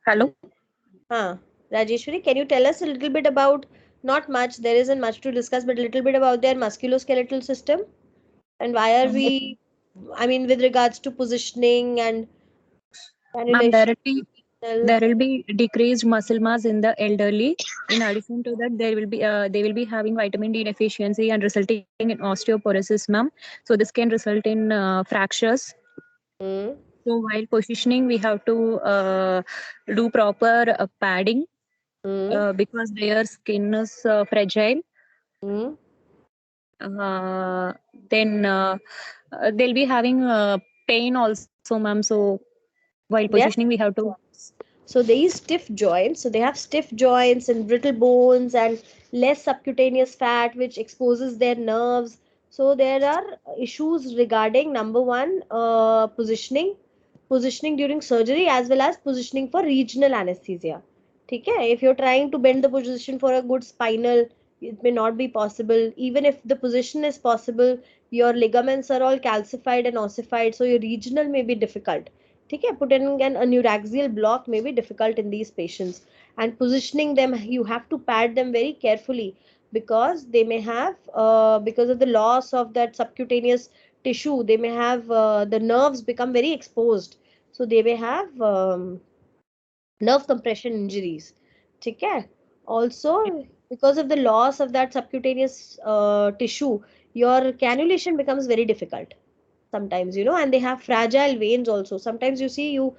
Hello. Rajeshwari, can you tell us a little bit about, not much, there isn't much to discuss, but a little bit about their musculoskeletal system and why are we, I mean, with regards to positioning and Ma'am, cannulation. there will be decreased muscle mass in the elderly. In addition to that, they will be having vitamin D deficiency and resulting in osteoporosis, ma'am. So this can result in fractures. So while positioning, we have to do proper padding because their skin is fragile. Then they'll be having pain also, ma'am. So while positioning, we have to. So these stiff joints, so they have stiff joints and brittle bones and less subcutaneous fat, which exposes their nerves. So there are issues regarding, number one, positioning during surgery, as well as positioning for regional anesthesia. ठीक है? If you're trying to bend the position for a good spinal, it may not be possible. Even if the position is possible, your ligaments are all calcified and ossified, so your regional may be difficult. ठीक है? Putting an neuraxial block may be difficult in these patients, and positioning them, you have to pad them very carefully, because they may have because of the loss of that subcutaneous tissue, they may have the nerves become very exposed, so they may have nerve compression injuries. ठीक है? Also, because of the loss of that subcutaneous tissue, your cannulation becomes very difficult sometimes, and they have fragile veins also. Sometimes you see, you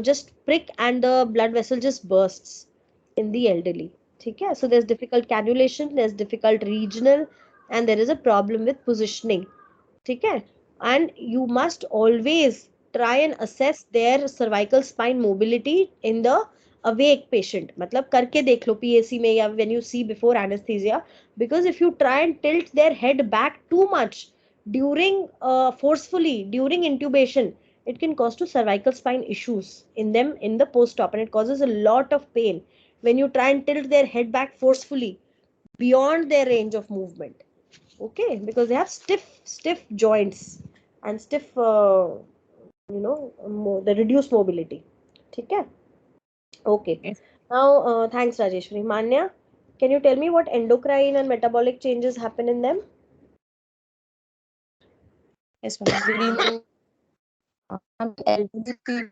just prick and the blood vessel just bursts in the elderly. ठीक है? So there's difficult cannulation, there's difficult regional, and there is a problem with positioning. ठीक है? And you must always try and assess their cervical spine mobility in the awake patient. मतलब करके देख लो PAC में या when you see before anesthesia, because if you try and tilt their head back too much during forcefully during intubation, it can cause to cervical spine issues in them in the post-op, and it causes a lot of pain when you try and tilt their head back forcefully beyond their range of movement. Okay, because they have stiff joints and stiff the reduced mobility. ठीक है? Okay. Yes. Now, thanks Rajeshwari. Manya, can you tell me what endocrine and metabolic changes happen in them? Yes, ma'am. Good evening. LPG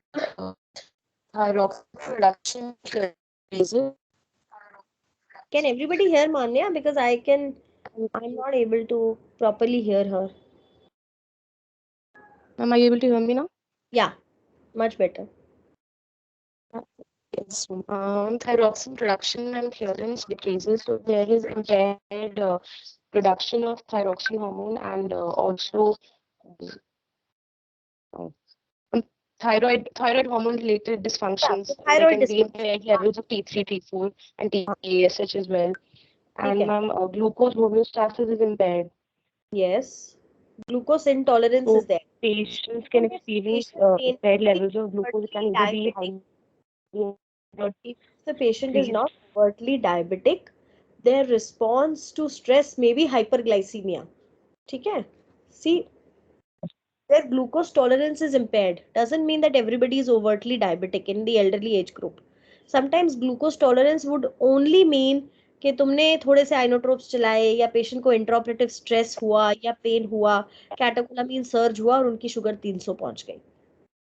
thyroxine production increases. Can everybody hear Manya? Because I'm not able to properly hear her. Am I able to hear me now? Yeah, much better. Yes. Thyroxine production and clearance decreases, so there is impaired production of thyroxine hormone and also thyroid hormone related dysfunctions. Yeah, There thyroid can be dysfunction. impaired levels of T3, T4, and TSH as well. And Okay. ma'am, glucose homeostasis is impaired. Yes. Glucose intolerance So is there. patients can experience impaired levels of glucose. It can either be high. If the patient is not overtly diabetic, their response to stress may be hyperglycemia. ठीक है? See, their glucose tolerance is impaired. Doesn't mean that everybody is overtly diabetic in the elderly age group. Sometimes glucose tolerance would only mean कि तुमने थोड़े से आइनोट्रोप्स चलाए या patient को intraoperative stress हुआ या पेन हुआ, कैटेकोलामीन सर्ज हुआ और उनकी शुगर 300 पहुंच गई.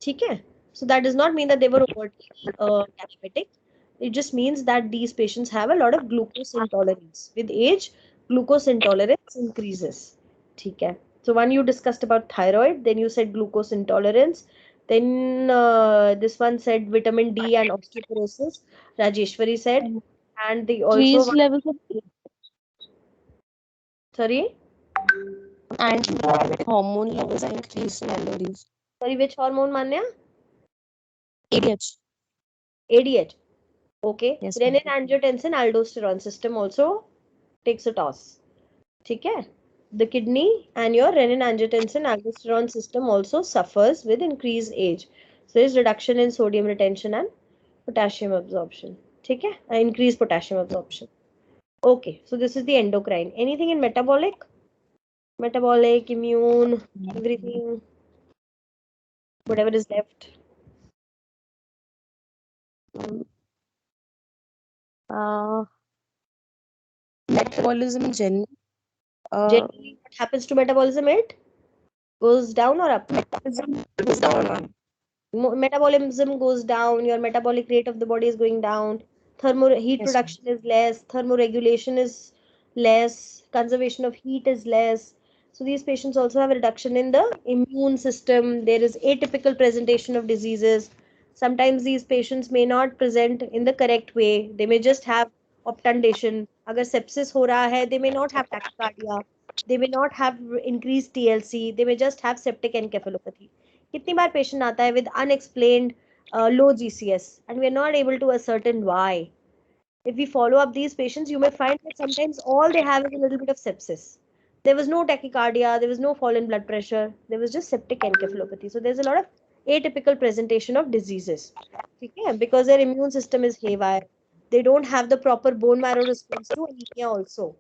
ठीक है? So that does not mean that they were overtly diabetic. It just means that these patients have a lot of glucose intolerance. With age, glucose intolerance increases. ठीक है? So one you discussed about thyroid, then you said glucose intolerance, then this one said vitamin D and osteoporosis. Rajeshwari said, and the also Increased levels of sorry, and hormone levels are increased in elderlies. sorry, which hormone, Manya? ADH. ADH. Okay. Yes, Renin, angiotensin, aldosterone system also takes a toss. ठीक है? The kidney and your renin, angiotensin, aldosterone system also suffers with increased age. So there is reduction in sodium retention and potassium absorption. ठीक है? Increased potassium absorption. Okay, so this is the endocrine. Anything in metabolic? Metabolic, immune, everything, whatever is left. Metabolism generally. Generally, what happens to metabolism? It goes down or up? Metabolism goes down. Metabolism goes down, your metabolic rate of the body is going down, heat Yes, production is less, thermoregulation is less, conservation of heat is less. So these patients also have a reduction in the immune system. There is atypical presentation of diseases. Sometimes these patients may not present in the correct way. They may just have obtundation. Agar sepsis ho raha hai, they may not have tachycardia. They may not have increased TLC. They may just have septic encephalopathy. कितनी बार patient आता है with unexplained low GCS and we are not able to ascertain why. If we follow up these patients, you may find that sometimes all they have is a little bit of sepsis. There was no tachycardia, there was no fall in blood pressure, there was just septic encephalopathy. So there's a lot of atypical presentation of diseases. Okay? Because their immune system is haywire. They don't have the proper bone marrow response to anemia also.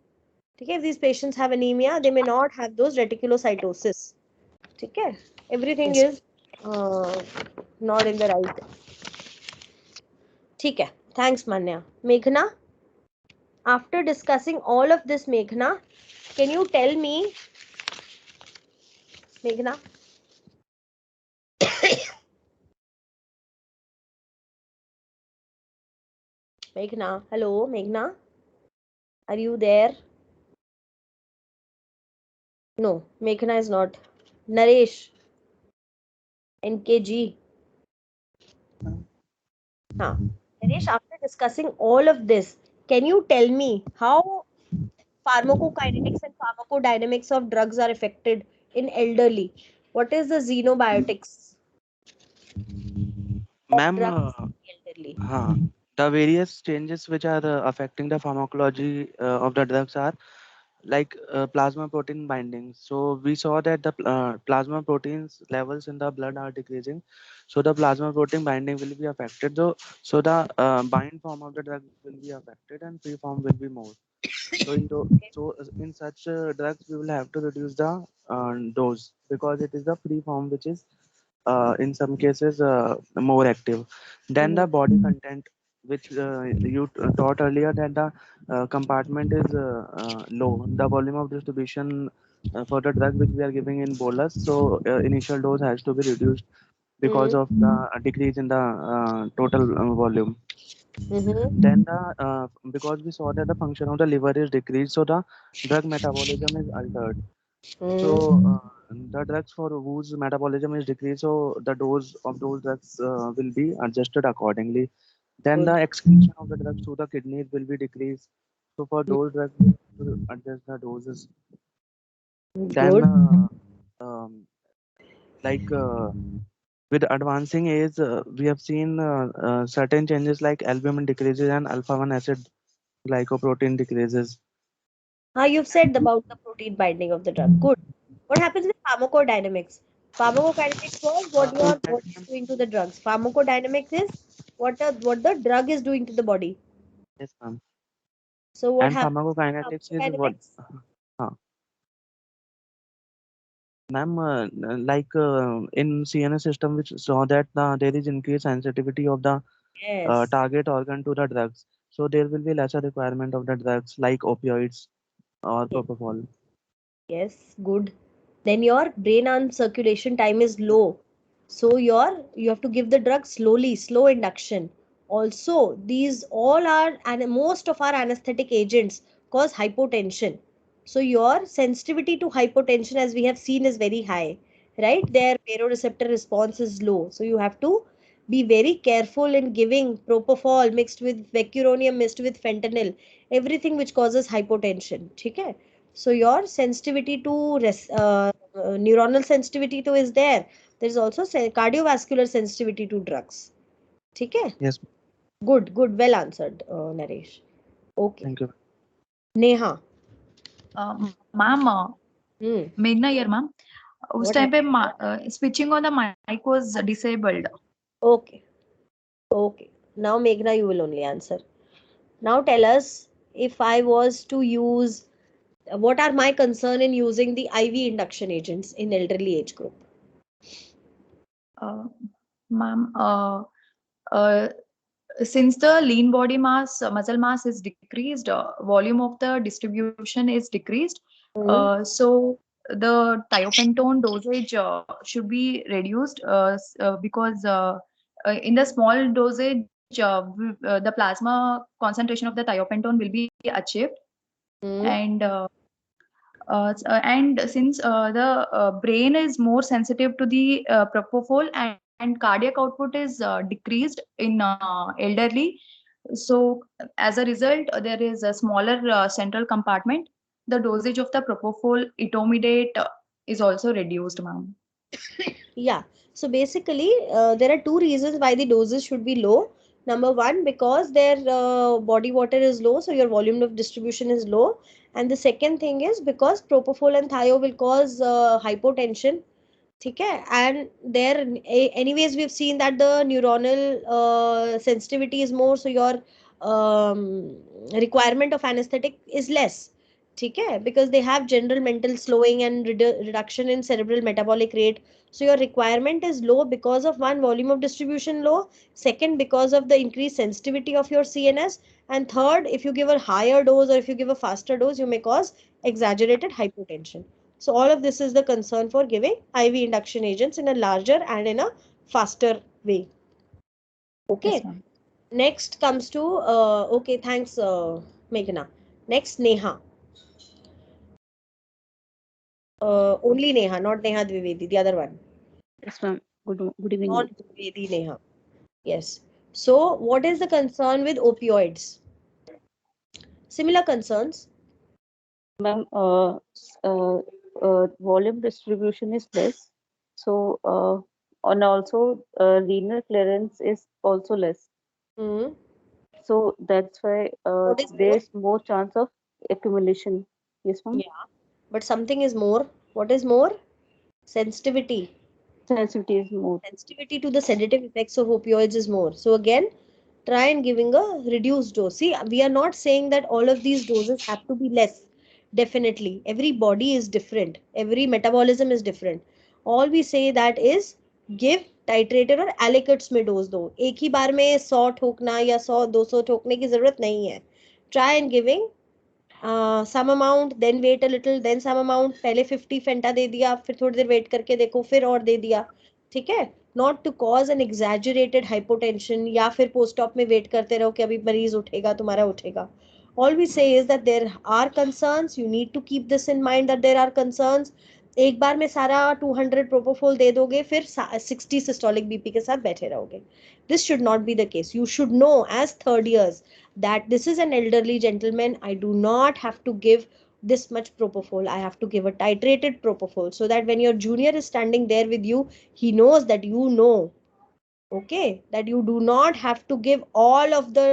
Okay? If these patients have anemia, they may not have those reticulocytosis. Okay? Everything is not in the right. ठीक है. Thanks, Manya. Meghna, after discussing all of this, Meghna, can you tell me, Meghna, Meghna, hello, Meghna, are you there? No, Meghna is not. Naresh, NKG. Naresh, after discussing all of this, can you tell me how pharmacokinetics and pharmacodynamics of drugs are affected in elderly? What is the xenobiotics? Ma'am, drugs in the elderly? the various changes which are affecting the pharmacology of the drugs are like plasma protein binding. So we saw that the plasma proteins levels in the blood are decreasing. So the plasma protein binding will be affected. So the bind form of the drug will be affected and free form will be more. So in such drugs we will have to reduce the dose because it is the free form which is in some cases more active than the body content which you taught earlier that the compartment is low, the volume of distribution for the drug which we are giving in bolus, so initial dose has to be reduced because of the decrease in the total volume. Then because we saw that the function of the liver is decreased, so the drug metabolism is altered. So the drugs for whose metabolism is decreased, so the dose of those drugs will be adjusted accordingly. Then the excretion of the drugs to the kidneys will be decreased. So for those drugs, we have to adjust the doses. Then, like with advancing age, we have seen certain changes like albumin decreases and alpha 1 acid glycoprotein decreases. You've said about the protein binding of the drug. Good. What happens with pharmacodynamics? Pharmacodynamics was what your body is doing to the drugs. Pharmacodynamics is what the drug is doing to the body. Yes, ma'am. So what And happens with pharmacokinetics is what? pharmacodynamics? Uh, Ma'am, like in CNS system, which saw that there is increased sensitivity of the Yes. target organ to the drugs. So there will be lesser requirement of the drugs like opioids or Yes. propofol. Yes, good. Then your brain and circulation time is low. So you have to give the drug slowly, slow induction. Also, these all are and most of our anesthetic agents cause hypotension. So your sensitivity to hypotension, as we have seen, is very high, right? Their baroreceptor response is low. So you have to be very careful in giving propofol mixed with vecuronium mixed with fentanyl, everything which causes hypotension. Okay? So your sensitivity to neuronal sensitivity to is there. There is also cardiovascular sensitivity to drugs. Okay? Yes, Good, good. Well answered, Naresh. Okay. thank you. Neha. Ma'am, Meghna here, ma'am. उस What time पे switching on the mic was disabled. Okay. Okay. Now, Meghna, you will only answer. Now, tell us if I was to use, what are my concern in using the IV induction agents in elderly age group? Ma'am, since the lean body mass, muscle mass is decreased, volume of the distribution is decreased. So the thiopentone dosage should be reduced because in the small dosage, the plasma concentration of the thiopentone will be achieved. And and since the brain is more sensitive to the propofol and cardiac output is decreased in elderly, so as a result there is a smaller central compartment. The dosage of the propofol etomidate is also reduced, ma'am. Yeah. So basically, there are two reasons why the doses should be low. Number one, because their body water is low, so your volume of distribution is low. And the second thing is because propofol and thio will cause hypotension. Okay? And there, anyways, we've seen that the neuronal sensitivity is more, so your requirement of anesthetic is less. Okay? Because they have general mental slowing and reduction in cerebral metabolic rate, so your requirement is low because of one, volume of distribution low, second, because of the increased sensitivity of your CNS, and third, if you give a higher dose or if you give a faster dose, you may cause exaggerated hypotension. So all of this is the concern for giving IV induction agents in a larger and in a faster way. Okay. Yes, ma'am. Next comes to okay, thanks, Meghna. Next, Neha. Only Neha, not Neha Dwivedi, the other one. Yes, ma'am. Good evening, Non ma'am. Dwivedi Neha. Yes. So, what is the concern with opioids? Similar concerns. Ma'am, volume distribution is less. So, and also renal clearance is also less. Hmm. So that's why What is more? there's more chance of accumulation. Yes, ma'am. Yeah, but something is more. What is more? Sensitivity. Sensitivity is more. Sensitivity to the sedative effects of opioids is more. So again, try and giving a reduced dose. See, we are not saying that all of these doses have to be less. Definitely, every body is different. Every metabolism is different. All we say that is give titrated और एलिकेट्स में dose दो. एक ही बार में 100 ठोकना या 100-200 ठोकने की जरूरत नहीं है. Try and giving some amount, then wait a little, then some amount. पहले 50 फेंटा दे दिया, फिर थोड़ी देर वेट करके देखो, फिर और दे दिया. ठीक है, not to cause an exaggerated hypotension या फिर पोस्ट ऑप में वेट करते रहो कि अभी मरीज उठेगा, तुम्हारा उठेगा. All we say is that there are concerns. You need to keep this in mind that there are concerns. एक बार में सारा 200 प्रोपोफोल दे दोगे, फिर 60 सिस्टोलिक बीपी के साथ बैठे रहोगे. This should not be the case. You should know as third years that this is an elderly gentleman. I do not have to give this much propofol. I have to give a titrated propofol so that when your junior is standing there with you, he knows that you know, okay, that you do not have to give all of the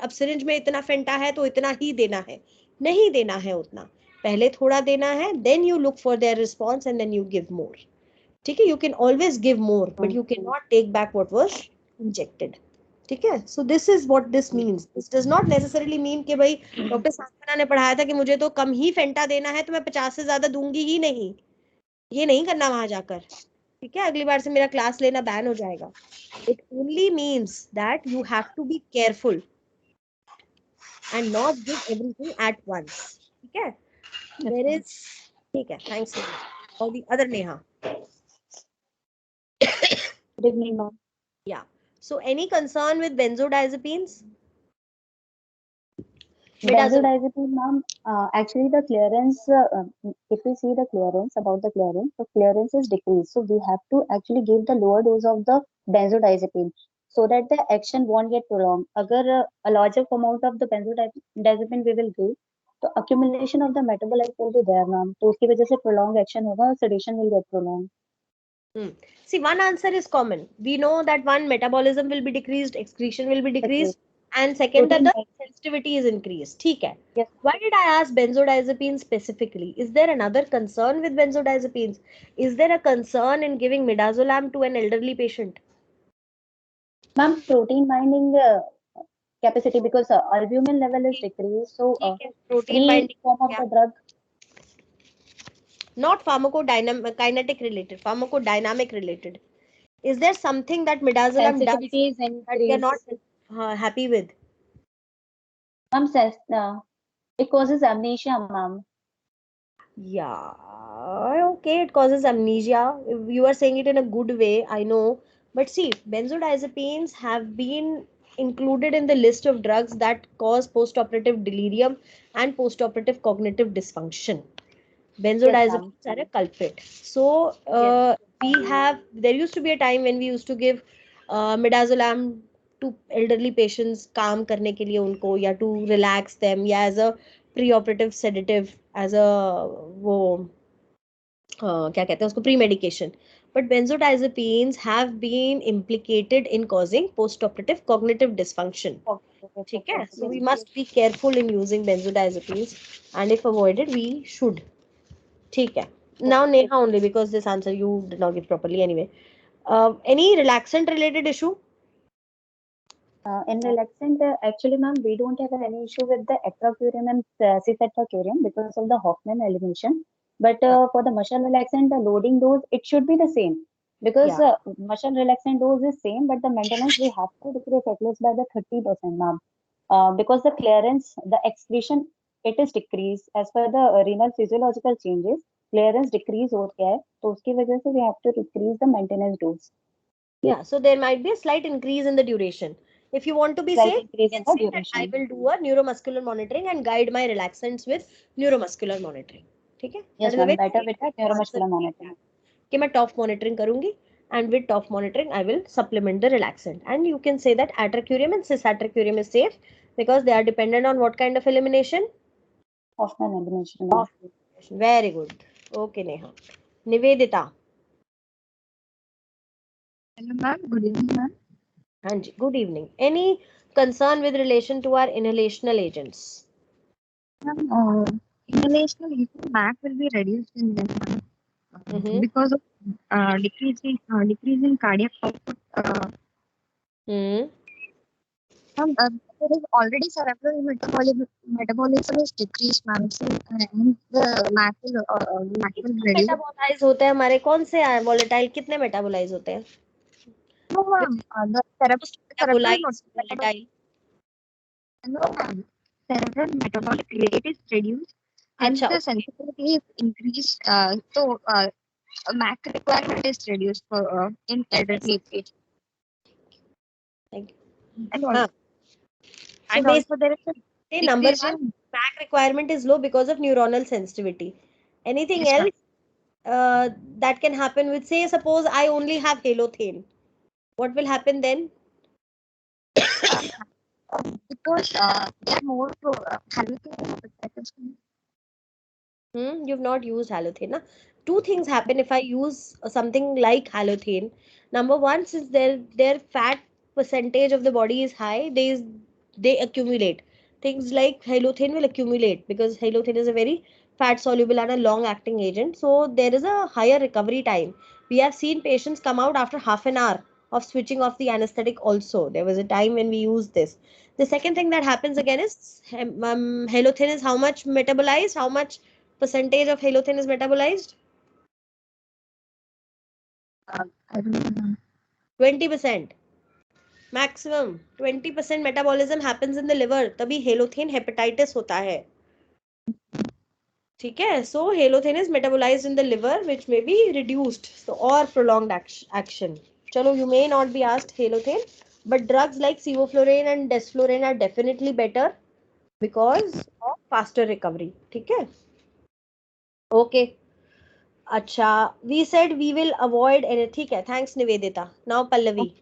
अब syringe में इतना फेंटा है तो इतना ही देना है, नहीं देना है उतना, पहले थोड़ा देना है, then you look for their response and then you give more. ठीक है, you can always give more but you cannot take back what was injected. ठीक है, so this is what this means. This does not necessarily mean कि भाई doctor सांत्वना ने पढ़ाया था कि मुझे तो कम ही फेंटा देना है तो मैं 50 से ज्यादा दूंगी ही नहीं. ये नहीं करना वहां जाकर. ठीक है, अगली बार से मेरा क्लास लेना बैन हो जाएगा. It only means that you have to be careful and not give everything at once. ठीक है, there is. ठीक है, thanks. और the other Neha. Good evening, ma'am. Yeah. So any concern with benzodiazepines? Benzodiazepine, ma'am, actually the clearance, if we see the clearance, about the clearance is decreased. So we have to actually give the lower dose of the benzodiazepine so that the action won't get prolonged. अगर a larger amount of the benzodiazepine we will give, तो accumulation of the metabolite will be there, ma'am. तो उसकी वजह से prolonged action होगा, sedation will get prolonged. See, one answer is common. We know that one, metabolism will be decreased, excretion will be decreased, and second that the sensitivity is increased. ठीक है. Yes. Why did I ask benzodiazepines specifically? Is there another concern with benzodiazepines? Is there a concern in giving midazolam to an elderly patient? Ma'am, protein binding capacity, because albumin level is decreased, so Protein free binding form of the drug. Not pharmacodynamic related, pharmacodynamic related. Is there something that midazolam does Sensitivity is that we are not happy with? Ma'am says it causes amnesia, ma'am. Yeah, okay, it causes amnesia. You are saying it in a good way, I know. But see, benzodiazepines have been included in the list of drugs that cause postoperative delirium and postoperative cognitive dysfunction. Benzodiazepines are a culprit. So there used to be a time when we used to give midazolam to elderly patients काम करने के लिए उनको, या to relax them, या as a preoperative sedative, as a वो क्या कहते हैं उसको, pre-medication. But benzodiazepines have been implicated in causing postoperative cognitive dysfunction. ठीक है, so we must be careful in using benzodiazepines, and if avoided we should. ठीक है. Now Neha only, because this answer you did not give properly anyway. Any relaxant related issue? In relaxant, actually, ma'am, we don't have any issue with the atracurium and cisatracurium because of the Hoffman elimination. But for the muscle relaxant, the loading dose, it should be the same, because muscle relaxant dose is same, but the maintenance we have to decrease at least by the 30%, ma'am. Because the clearance, the excretion, it is decreased as per the renal physiological changes. Clearance decrease हो गया है, तो उसकी वजह से we have to decrease the maintenance dose. Yeah, so there might be a slight increase in the duration. If you want to be safe, you can say that I will do a neuromuscular monitoring and guide my relaxants with neuromuscular monitoring. ठीक है? Yes, ma'am, better with the neuromuscular monitoring. कि मैं top monitoring करूंगी, and with top monitoring I will supplement the relaxant. And you can say that atracurium and cisatracurium is safe because they are dependent on what kind of elimination? Hoffman elimination. Very good. Okay, Neha. Nivedita. Hello, ma'am. Good evening, ma'am. Anji, good evening. Any concern with relation to our inhalational agents? Inhalational agent MAC will be reduced in this one because of decrease in cardiac output. There is already cerebral metabolism is decreased, ma'am. So, and the MAC will reduce. Metabolise होते हैं हमारे कौन से volatile कितने metabolise होते हैं? No, ma'am. The cerebral volatile. No, ma'am. Cerebral metabolic rate is reduced and the sensitivity is increased. So MAC requirement is reduced for in elderly patients. Thank you. And also, So also there is a number decrease one, in MAC requirement is low because of neuronal sensitivity. Anything Yes, else that can happen with, say, suppose I only have halothane. What will happen then? because they are more You've not used halothane. Na? Two things happen if I use something like halothane. Number one, since their fat percentage of the body is high, they accumulate. Things like halothane will accumulate because halothane is a very fat soluble and a long acting agent. So there is a higher recovery time. We have seen patients come out after half an hour of switching off the anesthetic also. There was a time when we used this. The second thing that happens again is halothane is how much metabolized, how much percentage of halothane is metabolized? 20%. Maximum 20% metabolism happens in the liver. तभी halothane hepatitis होता है. ठीक है? So halothane is metabolized in the liver, which may be reduced or prolonged action. चलो, you may not be asked halothane, but drugs like sevoflurane and desflurane are definitely better because of faster recovery. ठीक है? Okay. अच्छा, we said we will avoid any. ठीक है, thanks Nivedita. Now Pallavi.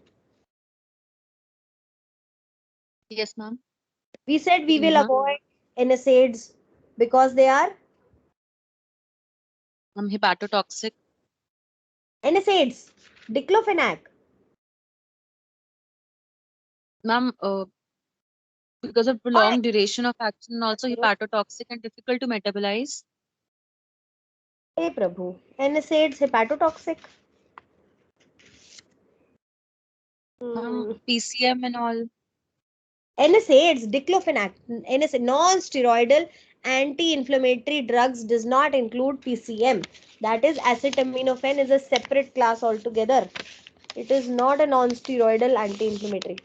Yes, ma'am. We said we will avoid NSAIDs because they are hepatotoxic. NSAIDs, diclofenac. Ma'am, because of prolonged duration of action, also hepatotoxic and difficult to metabolize. Hey Prabhu, NSAIDs hepatotoxic. PCM and all. NSAIDs, diclofenac, NSAID, non-steroidal anti-inflammatory drugs does not include PCM. That is acetaminophen is a separate class altogether. It is not a non-steroidal anti-inflammatory.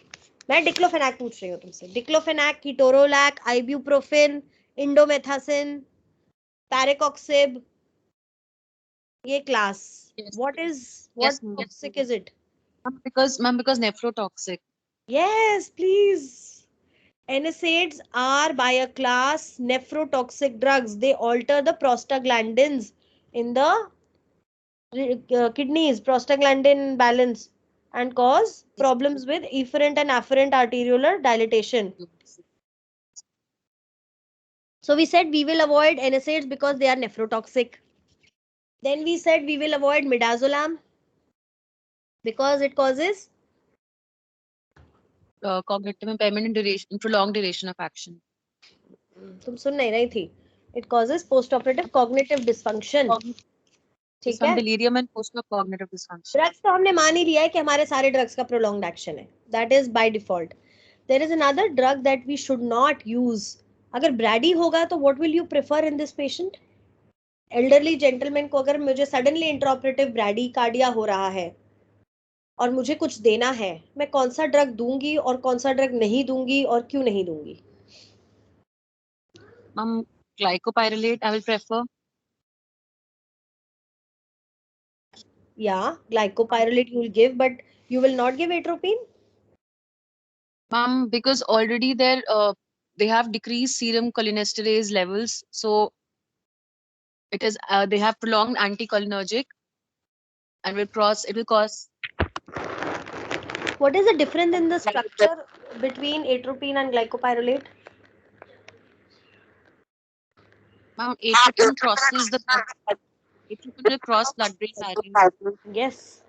मैं diclofenac पूछ रही हूँ तुमसे. Diclofenac, कीटोरोलैक, आइब्यूप्रोफेन, indomethacin, पैरेकॉक्सिब, ये class. What toxic is it? Because nephrotoxic. Yes, please. NSAIDs are by a class nephrotoxic drugs. They alter the prostaglandins in the kidneys, prostaglandin balance, and cause problems with efferent and afferent arteriolar dilatation. So we said we will avoid NSAIDs because they are nephrotoxic. Then we said we will avoid midazolam because it causes cognitive impairment in prolonged duration of action. तुम सुन नहीं रही थी. It causes post-operative cognitive dysfunction. ठीक है? Delirium and post-cognitive dysfunction. Drugs तो हमने मान ही लिया है कि हमारे सारे drugs का prolonged action है. That is by default. There is another drug that we should not use. अगर ब्रैडी होगा तो what will you prefer in this patient? Elderly gentleman को अगर मुझे suddenly intraoperative ब्रैडी कार्डिया हो रहा है और मुझे कुछ देना है, मैं कौन सा ड्रग दूंगी और कौन सा ड्रग नहीं दूंगी और क्यों नहीं दूंगी? Glycopyrrolate I will prefer. Yeah, glycopyrrolate you will give, but you will not give atropine? Ma'am, because already they have decreased serum cholinesterase levels, so it is they have prolonged anticholinergic, and it will cause. What is the difference in the structure between atropine and glycopyrrolate? Ma'am, atropine crosses the blood. Atropine will cross blood-brain barrier. Yes.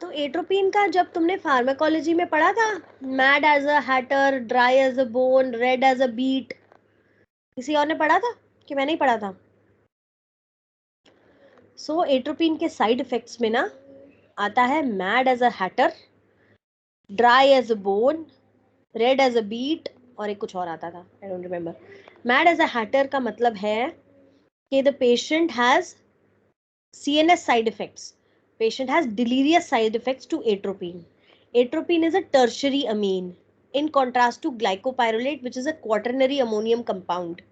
तो atropine का जब तुमने pharmacology में पढ़ा था, mad as a hatter, dry as a bone, red as a beet, किसी और ने पढ़ा था कि मैंने ही पढ़ा था? सो एट्रोपिन के साइड इफेक्ट्स में ना आता है mad as a hatter, dry as a bone, red as a beet, और एक कुछ और आता था, I don't remember. Mad as a hatter का मतलब है कि the patient has CNS side effects. Patient has delirious side effects to atropine. Atropine is a tertiary amine in contrast to glycopyrrolate, which is a quaternary ammonium compound.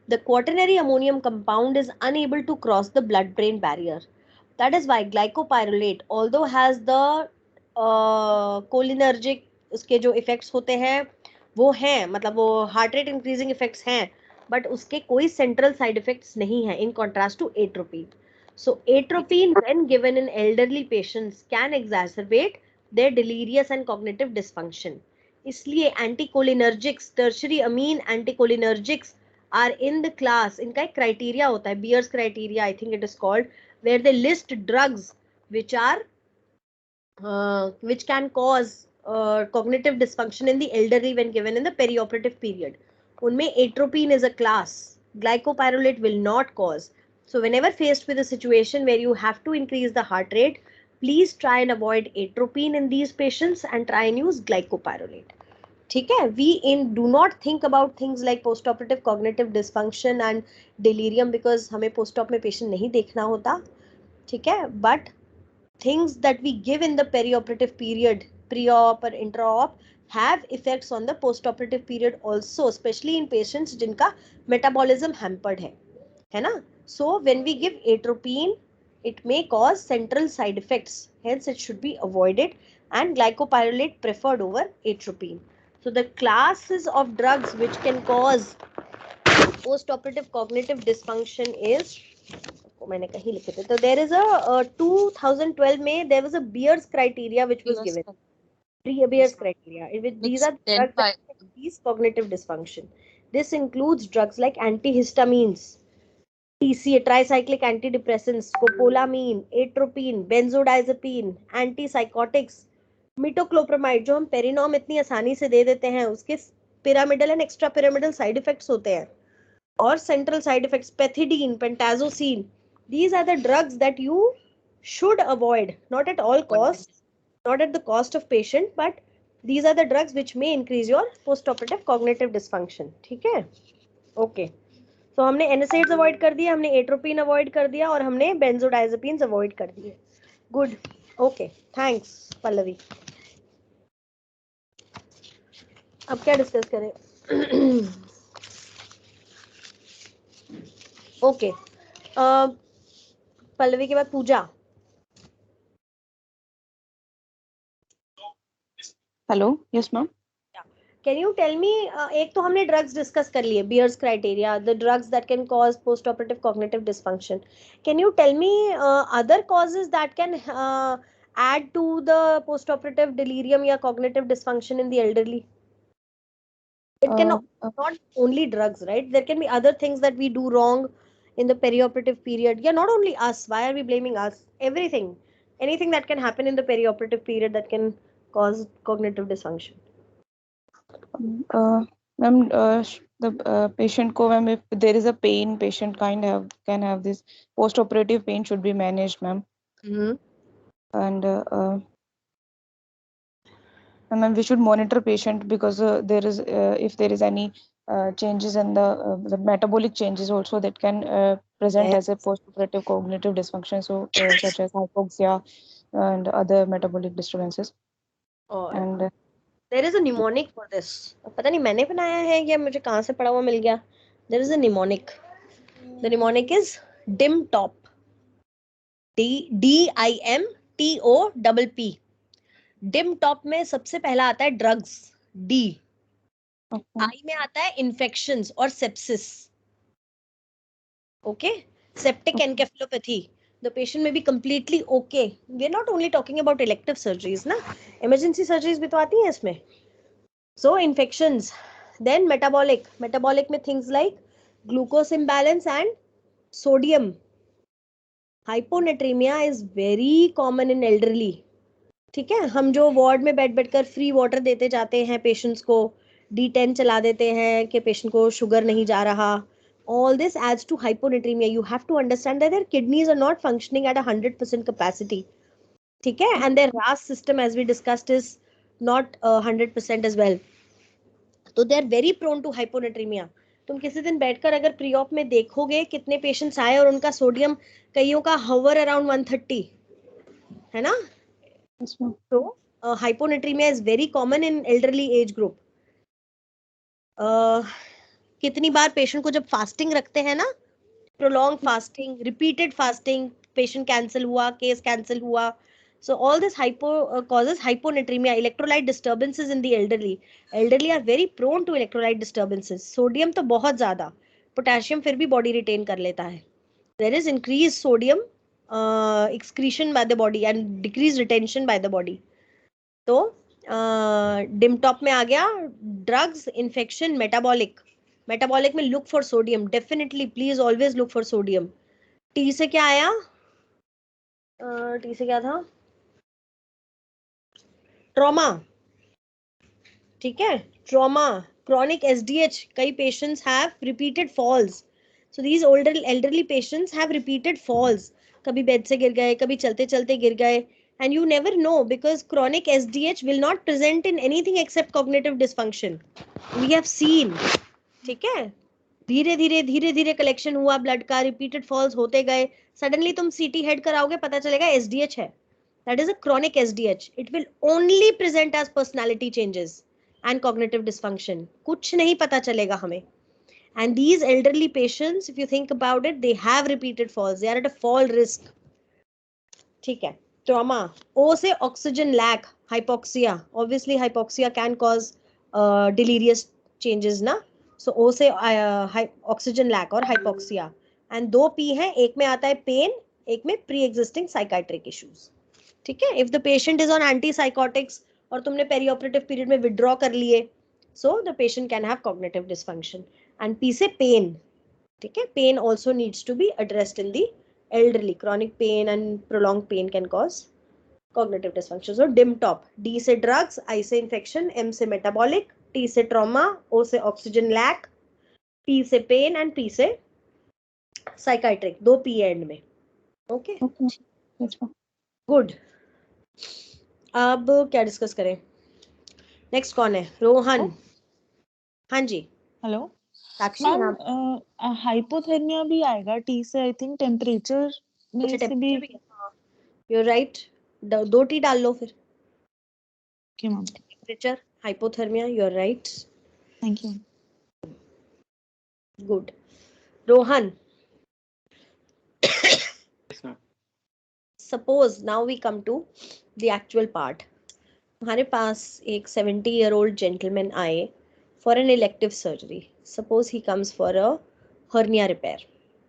The quaternary ammonium compound is unable to cross the blood-brain barrier. That is why glycopyrrolate, although has the cholinergic उसके जो effects होते हैं वो हैं, मतलब वो heart rate increasing effects हैं, but उसके कोई central side effects नहीं हैं in contrast to atropine. So atropine when given in elderly patients can exacerbate their delirious and cognitive dysfunction. इसलिए anticholinergics, tertiary amine anticholinergics are in the class, इनका एक criteria होता है, Beer's criteria I think it is called, where they list drugs which are which can cause cognitive dysfunction in the elderly when given in the perioperative period. उनमें atropine is a class, glycopyrrolate will not cause. So whenever faced with a situation where you have to increase the heart rate, please try and avoid atropine in these patients and try and use glycopyrrolate. ठीक है, we do not think about things like postoperative cognitive dysfunction and delirium because हमें postop में patient नहीं देखना होता, ठीक है, but things that we give in the perioperative period, pre-op or intra-op, have effects on the post-operative period also, especially in patients जिनका metabolism hampered है ना? So when we give atropine, it may cause central side effects, hence it should be avoided, and glycopyrrolate preferred over atropine. So the classes of drugs which can cause post-operative cognitive dysfunction is, मैंने कहीं लिखे थे, तो there is a 2012 में there was a Beer's criteria which was given. Beer's criteria, in which these are drugs that increase cognitive dysfunction. This includes drugs like antihistamines, TCA, tricyclic antidepressants, scopolamine, atropine, benzodiazepine, antipsychotics, metoclopramide, जो हम पेरिनॉम इतनी आसानी से दे देते हैं, उसके pyramidal and extra pyramidal side effects होते हैं, और central side effects, pethidine, pentazocine. These are the drugs that you should avoid, not at all costs, not at the cost of patient, but these are the drugs which may increase your postoperative cognitive dysfunction. ठीक है? Okay. So हमने NSAIDs avoid कर दिया, हमने atropine avoid कर दिया, और हमने benzodiazepines avoid कर दिए. Good. Okay. Thanks, पल्लवी. अब क्या डिस्कस करें? ओके, पल्लवी के बाद Pooja. Hello, yes ma'am. Can you tell me, एक तो हमने ड्रग्स डिस्कस कर लिए, Beers criteria, the drugs that can cause post operative cognitive dysfunction. Can you tell me other causes that can add to the post-operative delirium या cognitive dysfunction in the elderly? It can not only drugs, right? There can be other things that we do wrong in the perioperative period. Yeah, not only us. Why are we blaming us? Everything, anything that can happen in the perioperative period that can cause cognitive dysfunction. Ma'am, the patient को ma'am, if there is a pain, patient can have this post-operative pain should be managed, ma'am. And ma'am, we should monitor patient because there is if there is any changes in the metabolic changes also that can present as a post-operative cognitive dysfunction, so such as hypoxia and other metabolic disturbances. And there is a mnemonic for this. पता नहीं मैंने बनाया है या मुझे कहाँ से पढ़ा हुआ मिल गया. There is a mnemonic. The mnemonic is dim top. DIMTOPP. dim top में सबसे पहला आता है drugs, D. I में आता है infections और sepsis. Okay, septic encephalopathy. The patient may be completely okay. We are not only talking about elective surgeries, ना, emergency surgeries भी तो आती हैं इसमें. So infections, then metabolic में things like glucose imbalance and sodium. Hyponatremia is very common in elderly. ठीक है, हम जो वार्ड में बैठ बैठ कर फ्री वाटर देते जाते हैं पेशेंट्स को, D10 चला देते हैं कि पेशेंट को शुगर नहीं जा रहा, all this adds to hyponatremia. You have to understand that their kidneys are not functioning at 100% capacity. ठीक है, and their RAS system as we discussed is not 100% as well. तो they are very prone to hyponatremia. तुम किसी दिन बैठकर अगर pre op में देखोगे कितने पेशेंट्स आए और उनका सोडियम कईयों का hover around 130 है ना, तो hyponatremia is very common in elderly age group. कितनी बार पेशेंट को जब फास्टिंग रखते हैं ना, prolong fasting, repeated fasting, patient cancel हुआ, केस कैंसिल हुआ, so all this causes hyponatremia, electrolyte disturbances in the elderly are very prone to electrolyte disturbances. sodium तो बहुत ज्यादा, potassium फिर भी body retain कर लेता है, there is increased sodium excretion by the body and decreased retention by the body. तो dim top में आ गया ड्रग्स, इन्फेक्शन, मेटाबॉलिक में look for sodium, definitely please always look for sodium. T से क्या आया, टी से क्या था, ट्रॉमा. ठीक है, ट्रॉमा, chronic SDH, कई patients have repeated falls. So these older elderly patients have repeated falls. कभी बेड से गिर गए, कभी चलते चलते गिर गए, and you never know because chronic SDH will not present in anything except cognitive dysfunction. We have seen. ठीक है, धीरे धीरे कलेक्शन हुआ ब्लड का, रिपीटेड फॉल्स होते गए, सडनली तुम CT हेड कराओगे, पता चलेगा SDH है. That is a chronic SDH. It will only present as personality changes and cognitive dysfunction. कुछ नहीं पता चलेगा हमें. And these elderly patients, if you think about it, they have repeated falls. They are at a fall risk. ठीक है, trauma. O से oxygen lack, hypoxia. Obviously, hypoxia can cause delirious changes, ना? So O से oxygen lack और hypoxia. And दो P है, एक में आता है pain, एक में pre-existing psychiatric issues. ठीक है, if the patient is on antipsychotics और तुमने पेरीऑपरेटिव पीरियड में विड्रॉ कर लिए, so the patient can have cognitive dysfunction. And P से pain. ठीक है, pain also needs to be addressed in the elderly. Chronic pain and prolonged pain can cause cognitive dysfunction. So dim top. D से drugs, I से infection, M से metabolic, T से trauma, O से oxygen lack, P से pain and P से psychiatric. दो P and में. Okay. Good. अब क्या डिस्कस करें, नेक्स्ट कौन है, रोहन. हाँ जी, हेलो साक्षी. मैम, हाइपोथर्मिया भी आएगा टी से, आई थिंक टेम्परेचर में से भी. यू राइट, दो टी डाल लो फिर. Okay ma'am. Temperature, hypothermia, you are right. Thank you. Good. Rohan, suppose now we come to the actual part. हमारे पास एक 70-year-old जेंटलमैन आए for an elective surgery. Suppose he comes for a hernia repair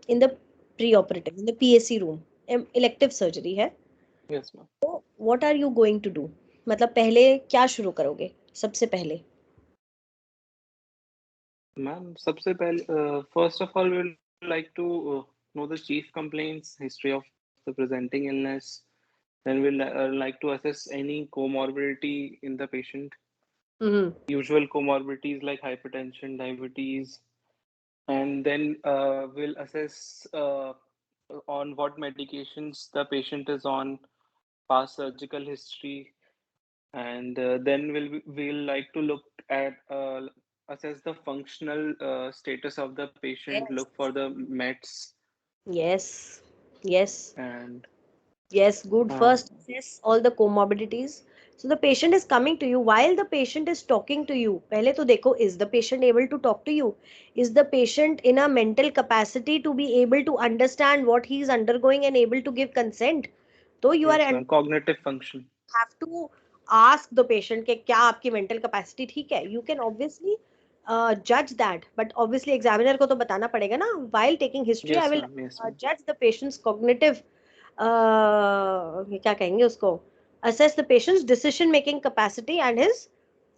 in the pre operative, in the PAC room. Elective surgery है. Yes, ma'am. तो what are you going to do, मतलब पहले क्या शुरू करोगे सबसे पहले? Ma'am, सबसे पहले first of all, we would like to know the chief complaints, history of the presenting illness. Then we'll like to assess any comorbidity in the patient. Usual comorbidities like hypertension, diabetes, and then we'll assess on what medications the patient is on, past surgical history, and then we'll like to look at assess the functional status of the patient. Yes. Look for the meds. Yes. And yes, good. First assess all the comorbidities. So the patient is coming to you. While the patient is talking to you, पहले तो देखो, is the patient able to talk to you? Is the patient in a mental capacity to be able to understand what he is undergoing and able to give consent? तो you yes, are cognitive function. have to ask the patient कि क्या आपकी mental capacity ठीक है. You can obviously judge that, but obviously examiner को तो बताना पड़ेगा ना. While taking history, Yes, I will ma'am. Yes, judge the patient's cognitive क्या कहेंगे उसको, assess the patient's decision making capacity and his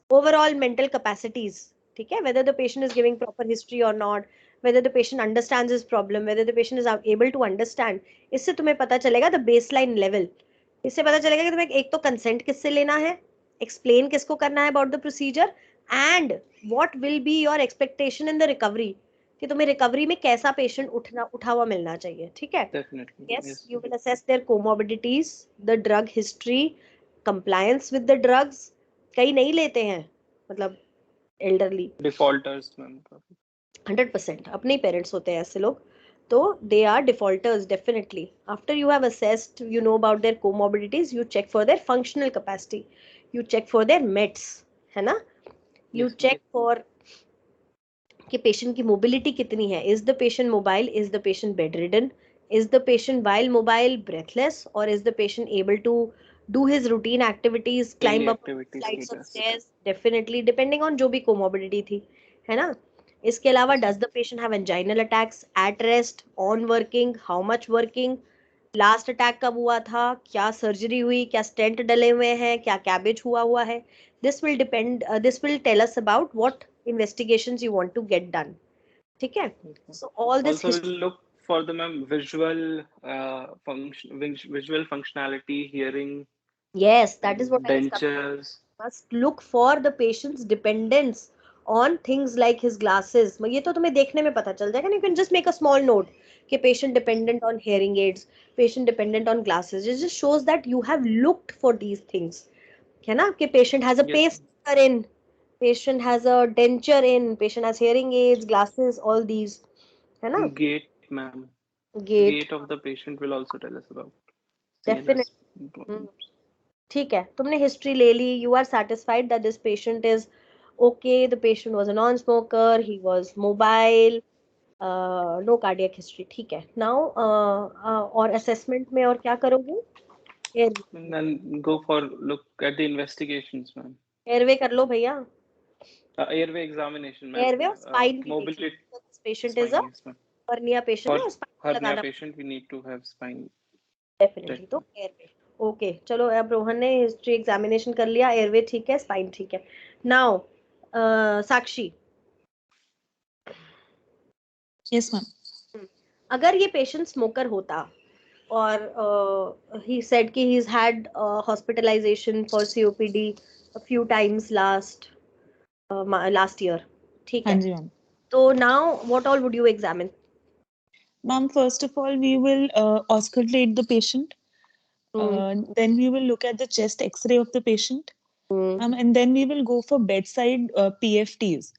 overall mental capacities. ठीक है, whether the patient is giving proper history or not, whether the patient understands his problem, whether the patient is able to understand. इससे तुम्हें पता चलेगा the baseline level. इससे पता चलेगा कि तुम्हें एक तो कंसेंट किससे लेना है, एक्सप्लेन किसको करना है about the procedure, and what will be your expectation in the recovery, कि तुम्हें रिकवरी में कैसा पेशेंट उठा हुआ मिलना चाहिए. ठीक है. Definitely. Yes, you will assess their comorbidities, the drug history, compliance with the drugs. कई नहीं लेते हैं, मतलब elderly. Defaulters, ma'am. 100% अपने ही पेरेंट्स होते हैं ऐसे लोग, तो they are defaulters definitely. After you have assessed, you know about their comorbidities, you check for their functional capacity, you check for their meds, है ना. You check for कि patient की मोबिलिटी कितनी है. Is the patient mobile, is the patient bedridden, is the patient while mobile breathless, और is the patient able to do his routine activities, climb up flights of stairs. Definitely depending on जो भी comorbidity थी, है ना. इसके अलावा does the patient have anginal attacks, at rest, on working, how much working, last attack कब हुआ था, क्या सर्जरी हुई, क्या स्टेंट डले हुए हैं, क्या कैबेज हुआ है. This will tell us about what investigations you want to get done. ठीक है. So all this Also we'll look for the visual functionality, hearing. Yes, that is what dentures. Must look for the patient's dependence on things like his glasses. ये तो तुम्हें देखने में पता चल जाएगा. You can just make a small note कि patient dependent on hearing aids, patient dependent on glasses. It just shows that you have looked for these things. है ना, कि patient has a pacemaker in, patient has a denture in, patient has hearing aids, glasses, all these, है ना. Gait, ma'am. Gait of the patient will also tell us about. Definitely. ठीक है, तुमने history ले ली. You are satisfied that this patient is okay, the patient was a non smoker, he was mobile, no cardiac history. ठीक है. Now और assessment में और क्या करोगे? And then go for look at the investigations, ma'am. Airway कर लो भैया. Airway examination, ma'am. Airway और स्पाइन भी mobility. Patient is a hernia patient है, और स्पाइन hernia लगाना patient we need to have spine. Definitely. तो एयरवे ओके. चलो, अब रोहन ने हिस्ट्री एग्जामिनेशन कर लिया, एयरवे ठीक है, स्पाइन ठीक है. नाउ साक्षी. Yes ma'am. अगर ये पेशेंट स्मोकर होता और he said कि he's had hospitalization for COPD a few times last year. ठीक है. हाँ जी मैम. तो now what all would you examine? Ma'am, first of all, we will auscultate the patient. Then we will look at the chest X-ray of the patient. And then we will go for bedside PFTs.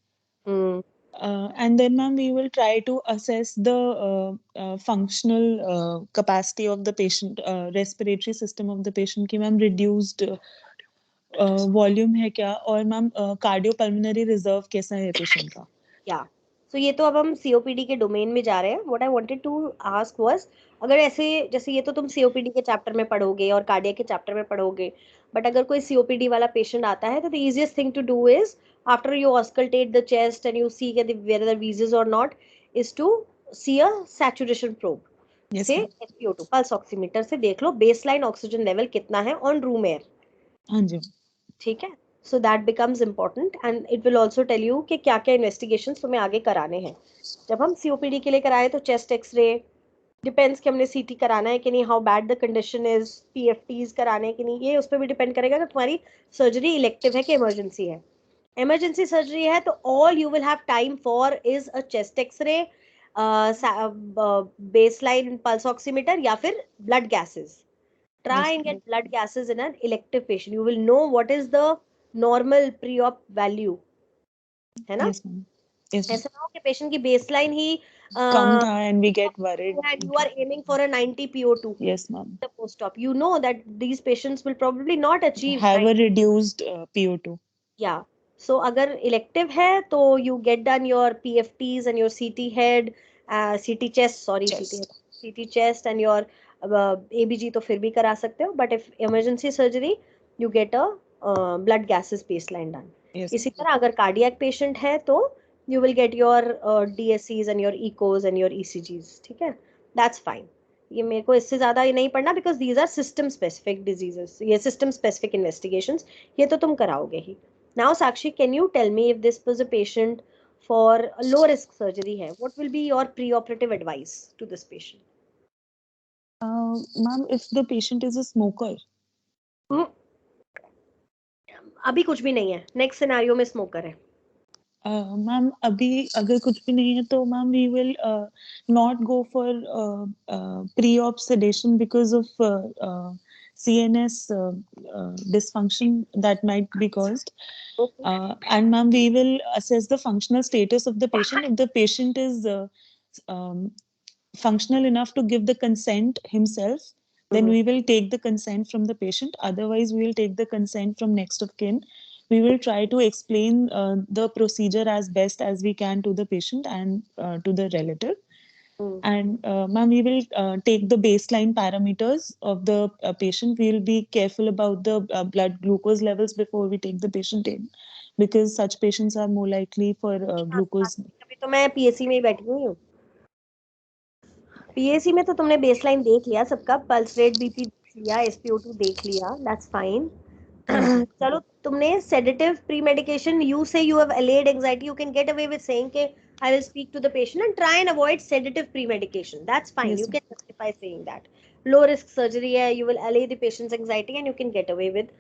And then, ma'am, we will try to assess the functional capacity of the patient, respiratory system of the patient. कि ma'am reduced volume है क्या, और ma'am cardiopulmonary reserve कैसा है patient का. या तो ये तो अब हम सीओपीडी के डोमेन में जा रहे हैं. What I wanted to ask was, अगर ऐसे जैसे ये तो तुम सीओपीडी के चैप्टर में पढ़ोगे और कार्डियक के चैप्टर में पढ़ोगे, बट अगर कोई सीओपीडी वाला पेशेंट आता है तो the easiest thing to do is after you auscultate the chest and you see whether wheezes और not, is to see a saturation probe. Say SpO2 pulse oximeter से देख लो बेसलाइन ऑक्सीजन लेवल कितना है on room air. हाँ जी. ठीक है. So that becomes important and it will also tell you कि क्या क्या investigations तुम्हें आगे कराने हैं. जब हम COPD के लिए कराए तो chest X-ray depends कि हमने CT कराना है कि नहीं, how bad the condition is, PFTs कराने हैं कि नहीं, ये उस पर भी depend करेगा कि तुम्हारी surgery elective है कि emergency है. Emergency surgery है तो all you will have time for is a chest X-ray, baseline pulse oximeter या फिर blood gases. Try and get blood gases in an elective patient. You will know what is the normal pre-op value, है ना. ऐसा ना हो कि patient की baseline ही कम था and we get worried and you are aiming for a 90 PO2. Yes ma'am. The post-op, you know that these patients will probably not achieve have a reduced PO2. Yeah. So अगर elective है तो you get done your PFTs and your CT head, CT chest, sorry, CT chest and your ABG तो फिर भी करा सकते हो, but if emergency surgery you get a blood gases baseline done. इसी तरह अगर cardiac patient है तो you will get your DSCs and your ecos and your ECGs. ठीक है. That's fine. ये मेरे को इससे ज्यादा ये नहीं पढ़ना because these are system specific diseases. ये system specific investigations, ये तो तुम कराओगे ही. Now Sakshi, can you tell me if this was a patient for a low risk surgery है, what will be your preoperative advice to this patient? Ma'am, if the patient is a smoker, अभी कुछ भी नहीं है, next scenario में smoker है। Ma'am अभी अगर कुछ भी नहीं है तो ma'am we will not go for pre-op sedation because of CNS dysfunction that might be caused. And ma'am, we will assess the functional status of the patient. If the patient is functional enough to give the consent himself, then we will take the consent from the patient. Otherwise, we will take the consent from next of kin. We will try to explain the procedure as best as we can to the patient and to the relative. And ma'am, we will take the baseline parameters of the patient. We will be careful about the blood glucose levels before we take the patient in, because such patients are more likely for glucose. अभी तो मैं PSC में ही बैठी हुई हूँ। PSC में तो तुमने बेसलाइन देख लिया सबका, पल्स रेट, बीपी देख लिया, एसपीओ2 देख लिया, दैट्स फाइन। चलो तुमने सेडेटिव प्री मेडिकेशन, यू से you have allayed anxiety, you can get away with saying के I will speak to the patient and try and avoid sedative pre-medication. That's fine. Yes, You can justify saying that. Low risk surgery है, you will allay the patient's anxiety and you can get away with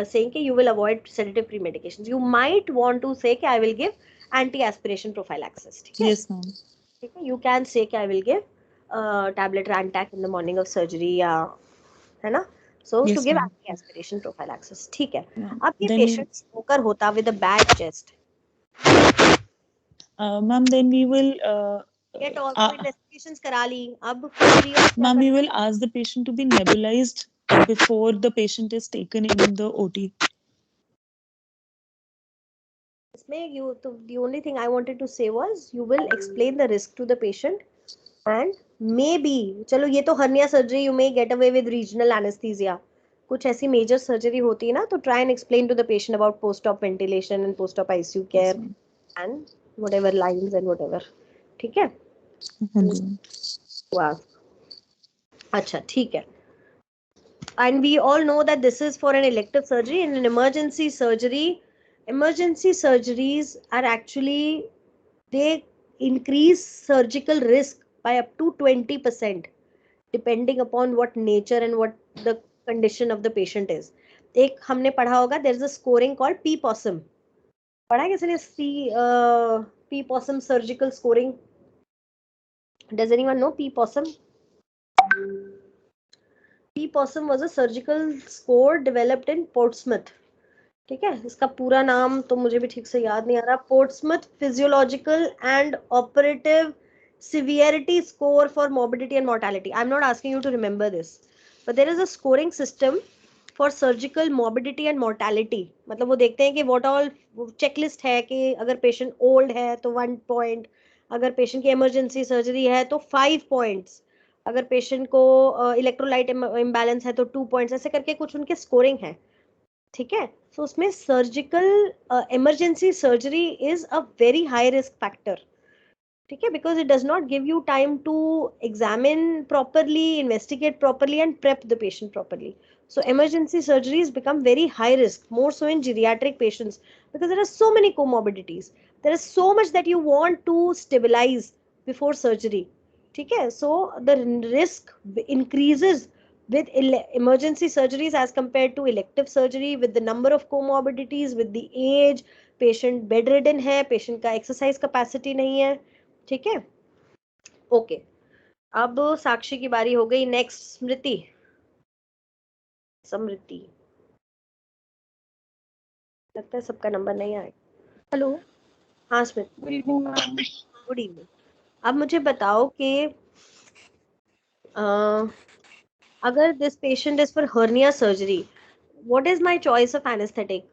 saying कि you will avoid sedative pre-medications. You might want to say कि I will give anti-aspiration prophylaxis. ठीक है? Yes, ma'am. ठीक है? You can say कि I will give tablet Rantac in the morning of surgery, या है ना? So Yes, to give ma'am. anti-aspiration prophylaxis. ठीक है? Yeah. अब ये Then patient smoker होता with a bad chest. ma'am, then we will Get all the investigations करा ली, अब pre-op ma'am, we will ask the patient to be nebulized before the patient is taken in the OT. इसमें you, the only thing I wanted to say was you will explain the risk to the patient and maybe, चलो ये तो hernia surgery you may get away with regional anesthesia. कुछ ऐसी major surgery होती है ना, तो try and explain to the patient about post-op ventilation and post-op ICU care and whatever lines and whatever. ठीक है? Wow. अच्छा ठीक है. And we all know that this is for an elective surgery. In an emergency surgery, emergency surgeries are actually, they increase surgical risk by up to 20% depending upon what nature and what the condition of the patient is. एक हमने पढ़ा होगा, there is a scoring called P-POSSUM. पढ़ा है किसी ने P-POSSUM surgical scoring? Does anyone know P-POSSUM? P-POSSUM was a surgical score developed in Portsmouth. ठीक है, इसका पूरा नाम तो मुझे भी ठीक से याद नहीं आ रहा। Portsmouth physiological and operative severity score for morbidity and mortality. I'm not asking you to remember this, but there is a scoring system for surgical morbidity and mortality. मतलब वो देखते हैं कि what all checklist है कि अगर patient old है तो 1 point, अगर patient की emergency surgery है तो 5 points, अगर patient को electrolyte imbalance है तो 2 points, ऐसे करके कुछ उनके scoring है। ठीक है? So उसमें surgical emergency surgery is a very high risk factor. ठीक है? Because it does not give you time to examine properly, investigate properly and prep the patient properly. So emergency surgeries become very high risk, more so in geriatric patients, because there are so many comorbidities. There is so much that you want to stabilize before surgery. ठीक है? So the risk increases with emergency surgeries as compared to elective surgery, with the number of comorbidities, with the age, patient bedridden है, patient का exercise capacity नहीं है. ठीक है? Okay, अब साक्षी की बारी हो गई। नेक्स्ट स्मृति, समृति, लगता है सबका नंबर नहीं आया। हेलो, हाँ Smriti, good evening ma'am. Good evening. अब मुझे बताओ कि अगर this patient is for hernia surgery, what is my choice of anaesthetic,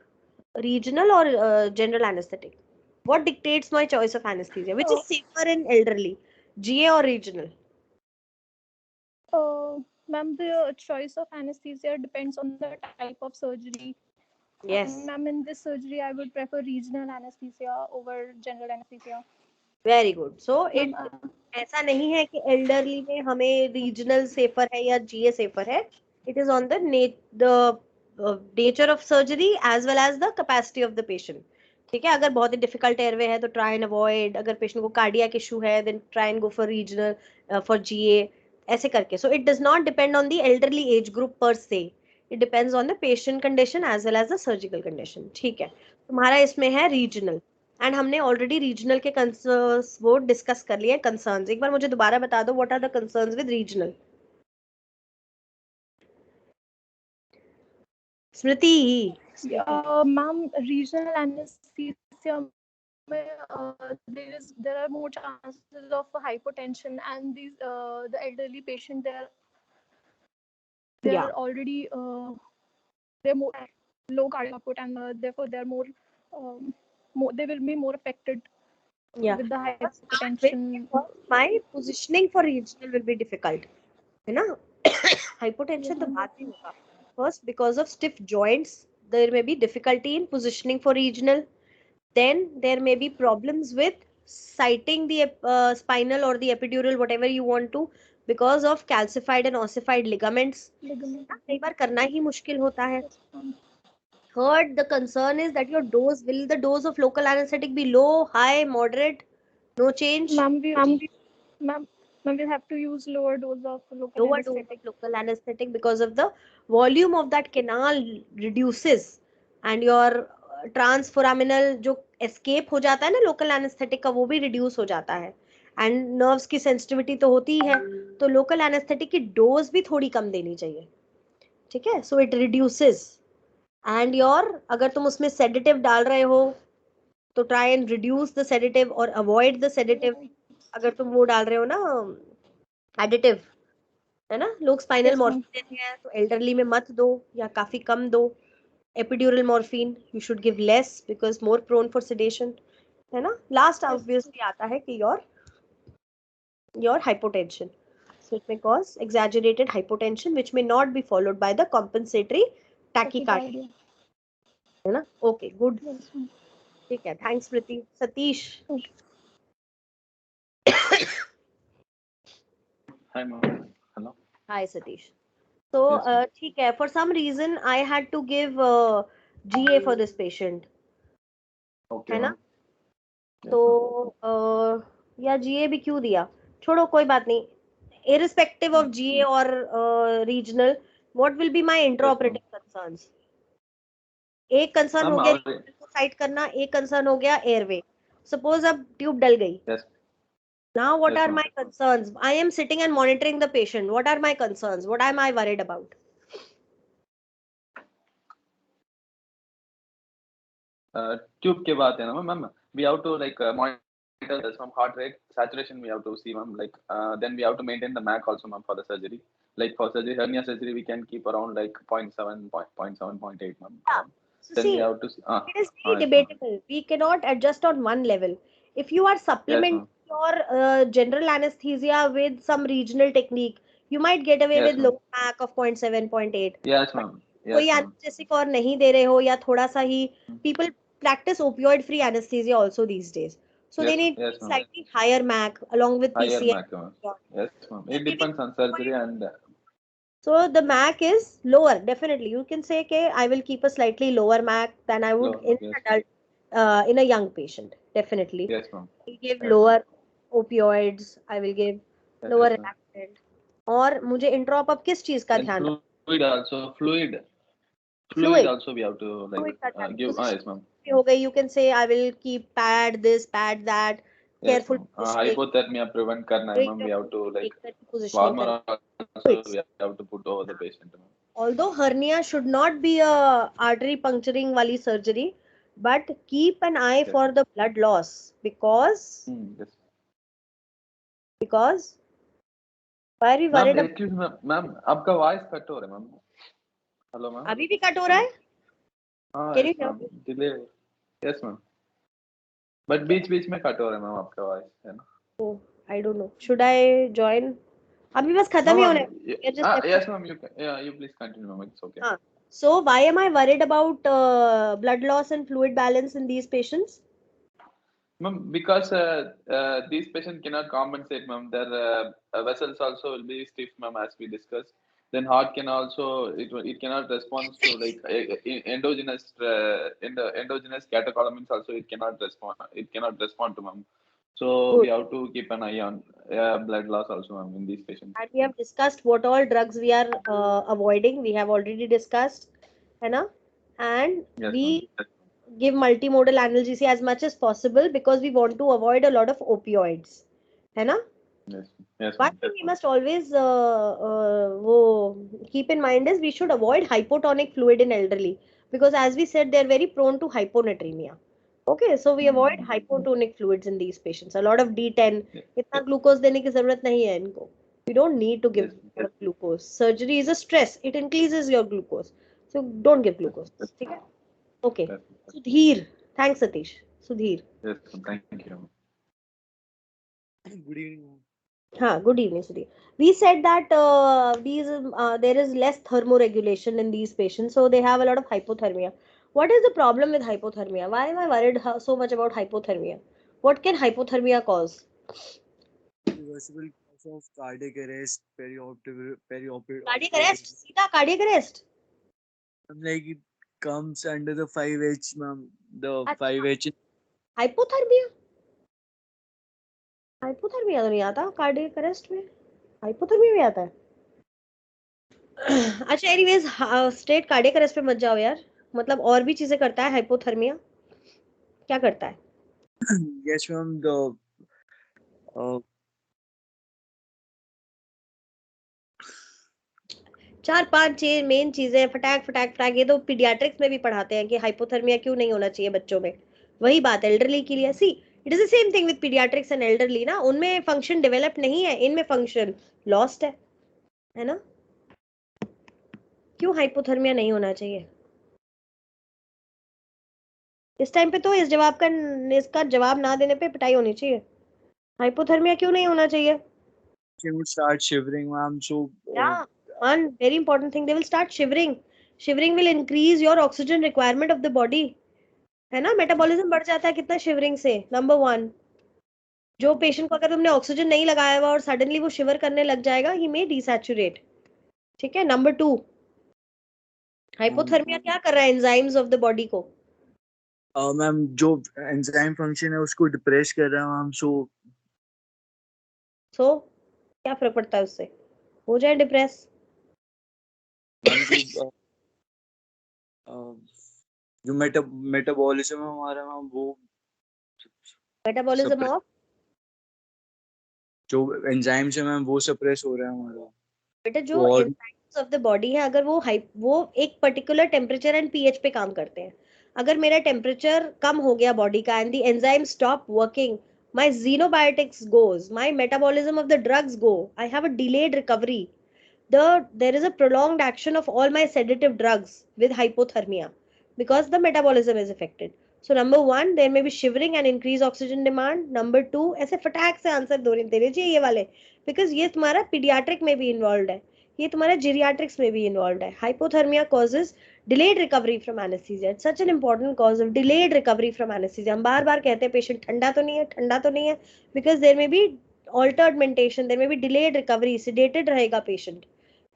regional और general anaesthetic? What dictates my choice of anaesthesia, which is safer in elderly, GA और regional? Ma'am, the choice of anesthesia depends on the type of surgery. Yes. Ma'am, in this surgery, I would prefer regional anesthesia over general anesthesia. Very good. So it ऐसा नहीं है कि elderly में हमें regional safer है या GA safer है। It is on the nature of surgery as well as the capacity of the patient. ठीक है? अगर बहुत ही डिफिकल्ट एयरवे है तो ट्राई एंड अवॉइड, अगर पेशेंट को कार्डियक इशू है then try and go for regional, for GA, ऐसे करके। So it does not depend on the elderly age group per se, It depends on the patient condition as well as the surgical condition. ठीक है, तुम्हारा इसमें है regional, and हमने already regional के concerns वो discuss कर लिए concerns. एक बार मुझे दोबारा बता दो what are the concerns with regional. Smriti. Ma'am, regional anesthesia, there are more chances of hypotension, and these the elderly patient they are already they're more low cardiac output, and therefore they're more they will be more affected with the hypotension. My positioning for regional will be difficult, है ना? Hypotension तो बाद में होगा. First, because of stiff joints, there may be difficulty in positioning for regional. Then there may be problems with sighting the spinal or the epidural, whatever you want to, because of calcified and ossified ligaments. कई बार करना ही मुश्किल होता है. Third, the concern is that will the dose of local anesthetic be low, high, moderate, no change? Ma'am, we have to use lower dose of local anesthetic because of the volume of that canal reduces, and your transforaminal जो escape हो जाता है ना local anesthetic का, वो भी reduce हो जाता है, and nerves की sensitivity तो होती ही है, तो local anesthetic की dose भी थोड़ी कम देनी चाहिए. ठीक है, so it reduces, and अगर तुम उसमें sedative डाल रहे हो तो try and reduce the sedative or avoid the sedative. अगर तुम वो डाल रहे हो ना additive, है ना, लोग स्पाइनल मॉर्फिन देते हैं, तो एल्डरली में मत दो या काफी कम दो. Epidural morphine you should give less because more prone for sedation, है ना. लास्ट ऑब्वियसली आता है कि your hypotension, so it may cause exaggerated hypotension which may not be followed by the compensatory tachycardia, है ना. ओके, गुड, ठीक है, thanks प्रीति. Satish. Hi ma'am. Hello. Hi Satish. So ठीक है, for some reason I had to give GA for this patient. Okay. है ना. तो या GA भी क्यों दिया, छोड़ो कोई बात नहीं. Irrespective of GA or regional, what will be my intraoperative concerns? एक कंसर्न हो गया साइट करना, एक कंसर्न हो गया एयरवे. सपोज अब ट्यूब डल गई. Now what are my concerns? I am sitting and monitoring the patient. What are my concerns? What am I worried about? Tube के बात है ना ma'am. We have to like monitor this from heart rate, saturation we have to see ma'am. Like then we have to maintain the MAC also ma'am for the surgery. Like for surgery, hernia surgery, we can keep around like 0.7, 0.8 ma'am. So then see, we have to see, it is very debatable. We cannot adjust on one level. If you are supplementing your general anesthesia with some regional technique, you might get away with low MAC of 0.7, 0.8. Yes ma'am. कोई anesthetic और नहीं दे रहे हो या थोड़ा सा ही, people practice opioid free anesthesia also these days, so they need slightly higher MAC along with PCA. Yes ma'am. It depends on surgery and so the MAC is lower. Definitely you can say okay, I will keep a slightly lower MAC than I would in an adult, in a young patient. Definitely. Yes ma'am. I will give lower opioids, I will give lower relaxant. और मुझे इंट्रॉप अब किस चीज का ध्यान रखना? Fluid also we have to like give. Yes ma'am. हो गई, you can say I will keep pad this, pad that. Careful positioning. Hypothermia prevent करना है ma'am. We have to like warmer also we have to put over the patient. Although hernia should not be a artery puncturing wali surgery, but keep an eye for the blood loss because why are we worried? Ma'am आपका voice cut हो रहा है ma'am. Hello ma'am. अभी भी cut हो रहा है? Can you hear me? Delay. Yes ma'am. But बीच में कट हो रहा है ma'am आपका voice, है ना? Oh, I don't know. Should I join? अभी बस खत्म ही होने. Yes ma'am, you can. Yeah, you please continue ma'am. It's okay. So why am I worried about blood loss and fluid balance in these patients? Ma'am, because these patients cannot compensate ma'am. Their vessels also will be stiff ma'am, as we discussed. Then heart can also it cannot respond to like endogenous in the endogenous catecholamines also it cannot respond to ma'am. So Good. we have to keep an eye on blood loss also in these patients. And we have discussed what all drugs we are avoiding. We have already discussed, है ना? And Yes, we ma'am. give multimodal analgesia as much as possible because we want to avoid a lot of opioids, है ना? Yes, yes, One ma'am. thing we must always keep in mind is we should avoid hypotonic fluid in elderly because, as we said, they are very prone to hyponatremia. Okay, so we avoid hypotonic fluids in these patients. A lot of D10, इतना glucose देने की जरूरत नहीं है इनको. We don't need to give a lot of glucose. Surgery is a stress. It increases your glucose. So don't give glucose. ठीक है? Okay. Sudhir. Thanks, Satish. Sudhir. Yes, ma'am. Thank you. Good evening. Good evening, Sudhir. We said that there is less thermoregulation in these patients, so they have a lot of hypothermia. What is the problem with hypothermia? Why am I worried so much about hypothermia? What can hypothermia cause? Reversible cause of cardiac arrest, perioperative. Cardiac arrest? Sita, cardiac arrest? Like it comes under the 5H, ma'am. The 5H. Hypothermia? Hypothermia तो नहीं आता cardiac arrest में, hypothermia भी आता है. अच्छा, anyways straight cardiac arrest पे मत जाओ यार. मतलब और भी चीजें करता है हाइपोथर्मिया. क्या करता है? Yes, ma'am. The 4-5 मेन चीजें फटाक. ये तो पीडियाट्रिक्स में भी पढ़ाते हैं कि हाइपोथर्मिया क्यों नहीं होना चाहिए बच्चों में. वही बात एल्डरली के लिए. See, it is the same thing with paediatrics and elderly ना. उनमें फंक्शन डेवलप नहीं है, इनमें फंक्शन लॉस्ट है ना. क्यों हाइपोथर्मिया नहीं होना चाहिए? इस टाइम पे तो इसका जवाब ना देने पे पिटाई होनी चाहिए. हाइपोथर्मिया क्यों नहीं होना चाहिए? she would start shivering, ma'am. So Yeah, one very important thing, they will start shivering. Shivering will increase your oxygen requirement of the body. है ना, मेटाबॉलिज्म बढ़ जाता है कितना शिवरिंग से. नंबर 1, जो पेशेंट को अगर तुमने ऑक्सीजन नहीं लगाया हुआ और सडनली वो शिवर करने लग जाएगा, ही मे डिसैचुरेट. ठीक है. नंबर 2, हाइपोथर्मिया क्या कर रहा है एंजाइम्स ऑफ द बॉडी को? मैम जो एंजाइम फंक्शन है उसको डिप्रेस कर रहा है मैम. सो क्या फर्क पड़ता है उससे? हो जाए डिप्रेस. जो मेटाबॉलिज्म है हमारा मैम, वो मेटाबॉलिज्म ऑफ जो एंजाइम्स है मैम वो सप्रेस हो रहा है हमारा. बेटा जो एंजाइम्स ऑफ द बॉडी है, अगर वो एक पर्टिकुलर टेम्परेचर एंड पीएच पे काम करते हैं. अगर मेरा टेम्परेचर कम हो गया बॉडी का and the enzyme stop working, my xenobiotics goes, my metabolism of the drugs go, I have a delayed recovery. There is a prolonged action of all my sedative drugs with hypothermia because the metabolism is affected. So number 1, there may be shivering and increased oxygen demand. Number 2, ऐसे फटाक से answer देने चाहिए ये वाले, because ये तुम्हारा paediatric में भी इन्वॉल्व है, ये तुम्हारा जीरियाट्रिक्स में भी इन्वॉल्व है. Hypothermia causes delayed recovery from anesthesia. It's such an important cause of delayed recovery from anesthesia. हम बार-बार कहते हैं पेशेंट ठंडा तो नहीं है, because there may be altered mentation, there may be delayed recovery, sedated रहेगा पेशेंट.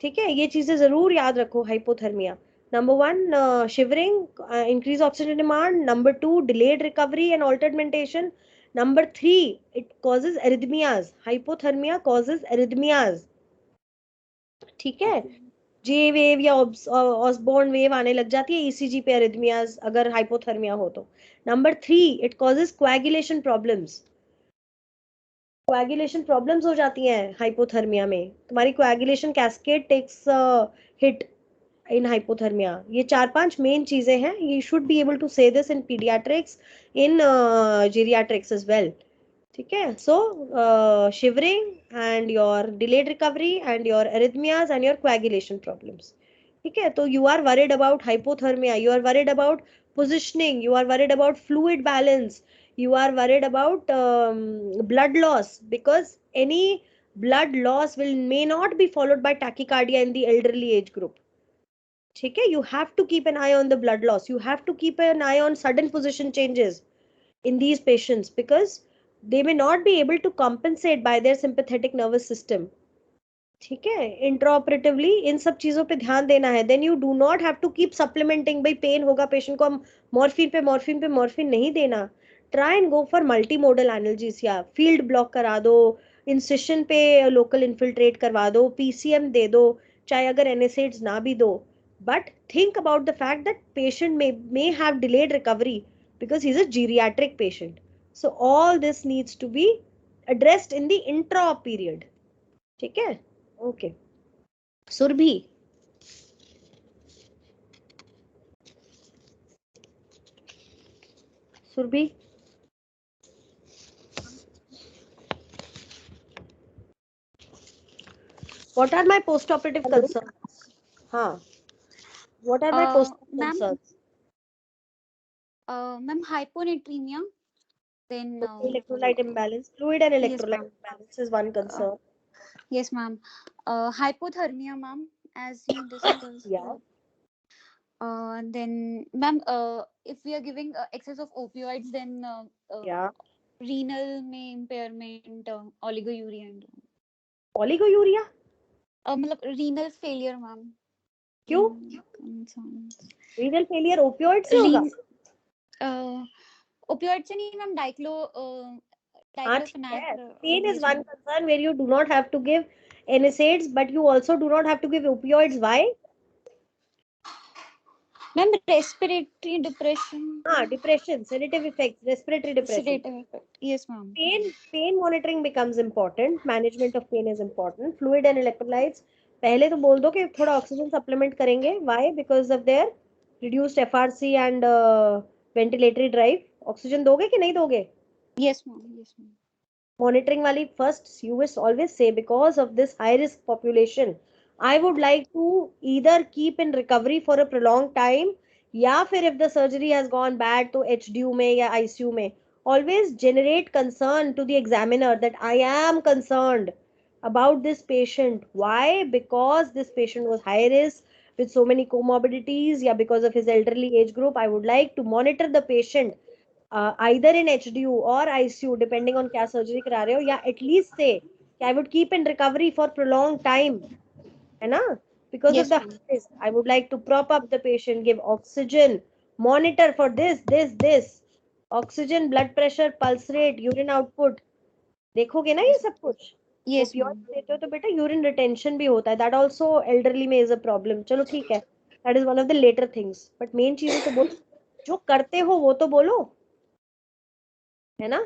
ठीक है, ये चीजें जरूर याद रखो. Hypothermia, number 1 shivering, increase oxygen demand. Number 2 delayed recovery and altered mentation. Number 3, it causes arrhythmias. Hypothermia causes arrhythmias. ठीक है. जे वेव या ऑसबॉर्न वेव आने लग जाती है ईसीजी पे अरिथमियाज अगर हाइपोथर्मिया हो तो. Number 3, it causes coagulation problems. Coagulation problems हो जाती हैं हाइपोथर्मिया में. तुम्हारी coagulation cascade takes hit in hypothermia. ये 4-5 मेन चीजें हैं. You should be able to say this in paediatrics, in geriatrics as well. ठीक है. So shivering and your delayed recovery and your arrhythmias and your coagulation problems. ठीक है. तो you are worried about hypothermia, you are worried about positioning, you are worried about fluid balance, you are worried about blood loss, because any blood loss may not be followed by tachycardia in the elderly age group. ठीक है. You have to keep an eye on the blood loss, you have to keep an eye on sudden position changes in these patients because they may not be able to compensate by their sympathetic nervous system. ठीक है. इंट्राऑपरेटिवली इन सब चीजों पे ध्यान देना है. Then you do not have to keep supplementing. भाई pain होगा पेशेंट को हम मॉर्फिन पे मॉर्फिन नहीं देना. try and go for multimodal analgesia. Field block करा दो, incision पे local infiltrate करवा दो, PCM दे दो, चाहे अगर NSAIDs ना भी दो. But think about the fact that patient may have delayed recovery because he's a geriatric patient. So all this needs to be addressed in the intra-op period. ठीक है? Okay. Surbhi. Surbhi. What are my post-operative concerns? Huh. What are my post-op Ma'am, concerns? ma'am, hyponatremia. Then Electrolyte imbalance, fluid and yes, electrolyte ma'am. imbalance is one concern. Yes, ma'am. Hypothermia, ma'am, as you discussed. Yeah. Then, ma'am, if we are giving excess of opioids, then Yeah. renal may impairment, oliguria and Oliguria? मतलब renal failure, ma'am. क्यों? Renal failure opioid से होगा? Opioid से नहीं, ma'am, हाँ, ठीक है. diclofenac. Pain is Yes, one ma'am. concern where you do not have to give NSAIDs, but you also do not have to give opioids. Why? Ma'am, respiratory depression. Depression, sedative effects, respiratory depression. Sedative effect. Yes, ma'am. Pain monitoring becomes important. Management of pain is important. Fluid and electrolytes. पहले तो बोल दो कि थोड़ा oxygen supplement करेंगे. Why? Because of their reduced FRC and ventilatory drive. Oxygen दोगे कि नहीं दोगे? Yes, ma'am. Yes, ma'am. Monitoring वाली first, you will always say, because of this high risk population, I would like to either keep in recovery for a prolonged time, या फिर if the surgery has gone bad तो HDU में या ICU में, always generate concern to the examiner that I am concerned about this patient. Why? Because this patient was high risk with so many comorbidities, या because of his elderly age group. I would like to monitor the patient either in HDU or ICU depending on क्या surgery करा रहे हो, या at least say कि I would keep in recovery for prolonged time, है ना? Because Yes, of the ma'am. this, I would like to prop up the patient, give oxygen, monitor for this, oxygen, blood pressure, pulse rate, urine output. देखोगे ना ये सब कुछ? Yes, Opioid ma'am. देते हो तो बेटा urine retention भी होता है. That also elderly में is a problem. चलो ठीक है. That is one of the later things. But main चीजें तो बोलो. जो करते हो वो तो बोलो. है ना?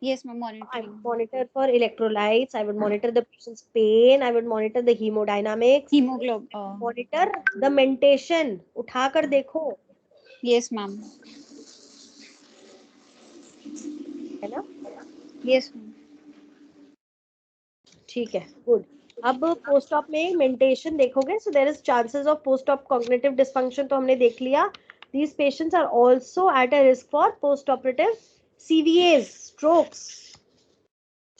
Yes, ma'am. I Monitoring. would monitor for electrolytes. I would monitor the patient's pain. I would monitor the hemodynamics. Hemoglobin. Monitor the mentation. उठाकर देखो. Yes, ma'am. है ना? Yes, ma'am. ठीक है. Good. अब पोस्ट ऑप में मेंटेशन देखोगे. So there is chances of post op cognitive dysfunction तो हमने देख लिया. These patients are also at a risk for post operative CVAs, strokes.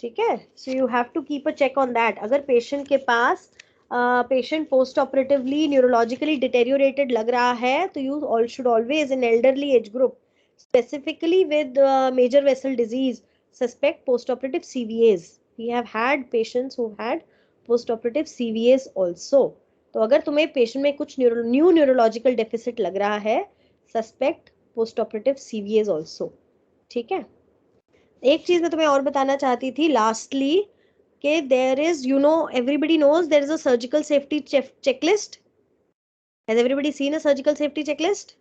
ठीक है. So you have to keep a check on that. अगर patient के पास patient post operatively neurologically deteriorated लग रहा है तो you all should always in elderly age group specifically with major vessel disease suspect post operative CVAs. We have had patients who had post operative CVAs also. तो अगर तुम्हें patient में कुछ new neurological deficit लग रहा है suspect post operative CVAs also. ठीक है. एक चीज मैं तुम्हें और बताना चाहती थी लास्टली कि there is everybody knows there is a surgical safety checklist. Has everybody seen a surgical safety checklist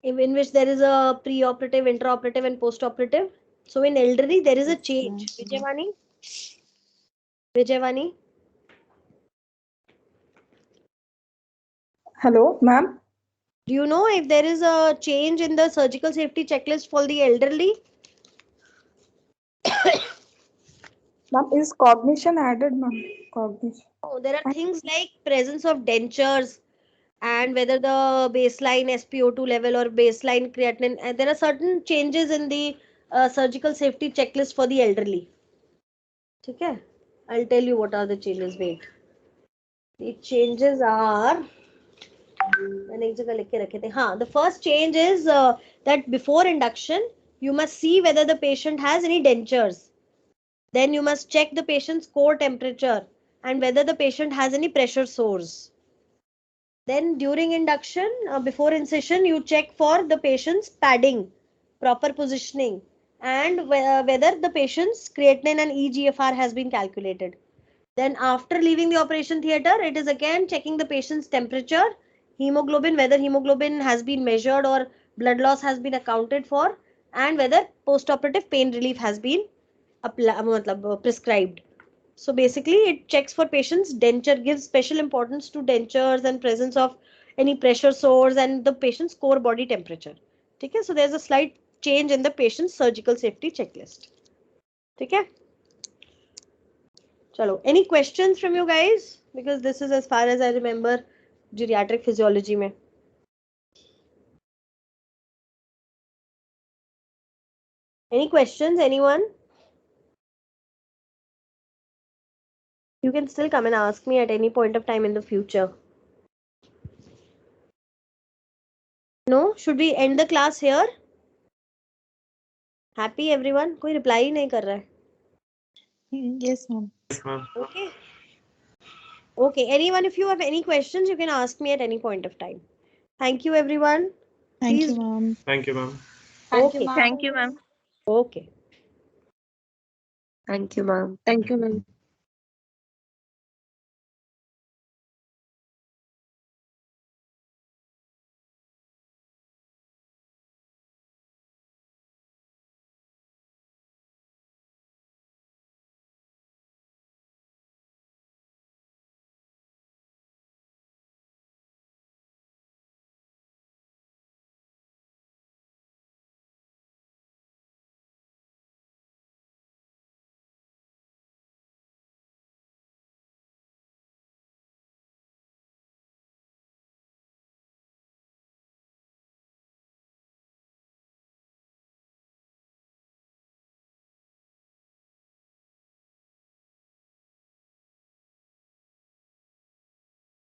in which there is a pre-operative, intraoperative and post-operative? So in elderly there is a change. Vijayvani. Hello, ma'am. Do you know if there is a change in the surgical safety checklist for the elderly? Ma'am, is cognition added, ma'am? Cognition. Oh, there are things like presence of dentures and whether the baseline SpO2 level or baseline creatinine. And there are certain changes in the surgical safety checklist for the elderly. Okay, I'll tell you what are the changes. Wait, the changes are. मैंने एक जगह लिख के रखे थे. हाँ, the first change is that before induction you must see whether the patient has any dentures. Then you must check the patient's core temperature and whether the patient has any pressure sores. Then during induction, before incision, you check for the patient's padding, proper positioning, and whether the patient's creatinine and eGFR has been calculated. Then after leaving the operation theater, it is again checking the patient's temperature, hemoglobin, whether hemoglobin has been measured or blood loss has been accounted for, and whether post-operative pain relief has been prescribed. So basically it checks for patients' denture, gives special importance to dentures and presence of any pressure sores and the patient's core body temperature. Okay, so there's a slight change in the patient's surgical safety checklist. Okay. Chalo, any questions from you guys? Because this is as far as I remember geriatric physiology mein. Any questions, anyone? You can still come and ask me at any point of time in the future. No? Should we end the class here? Happy everyone? कोई reply ही नहीं कर रहा है. Yes, ma'am. Yes, ma'am. Okay. Okay. Anyone, if you have any questions, you can ask me at any point of time. Thank you, everyone. Thank Please. you, ma'am. Thank you, ma'am. Okay. Thank you, ma'am. Okay. Thank you, ma'am. Thank you, ma'am.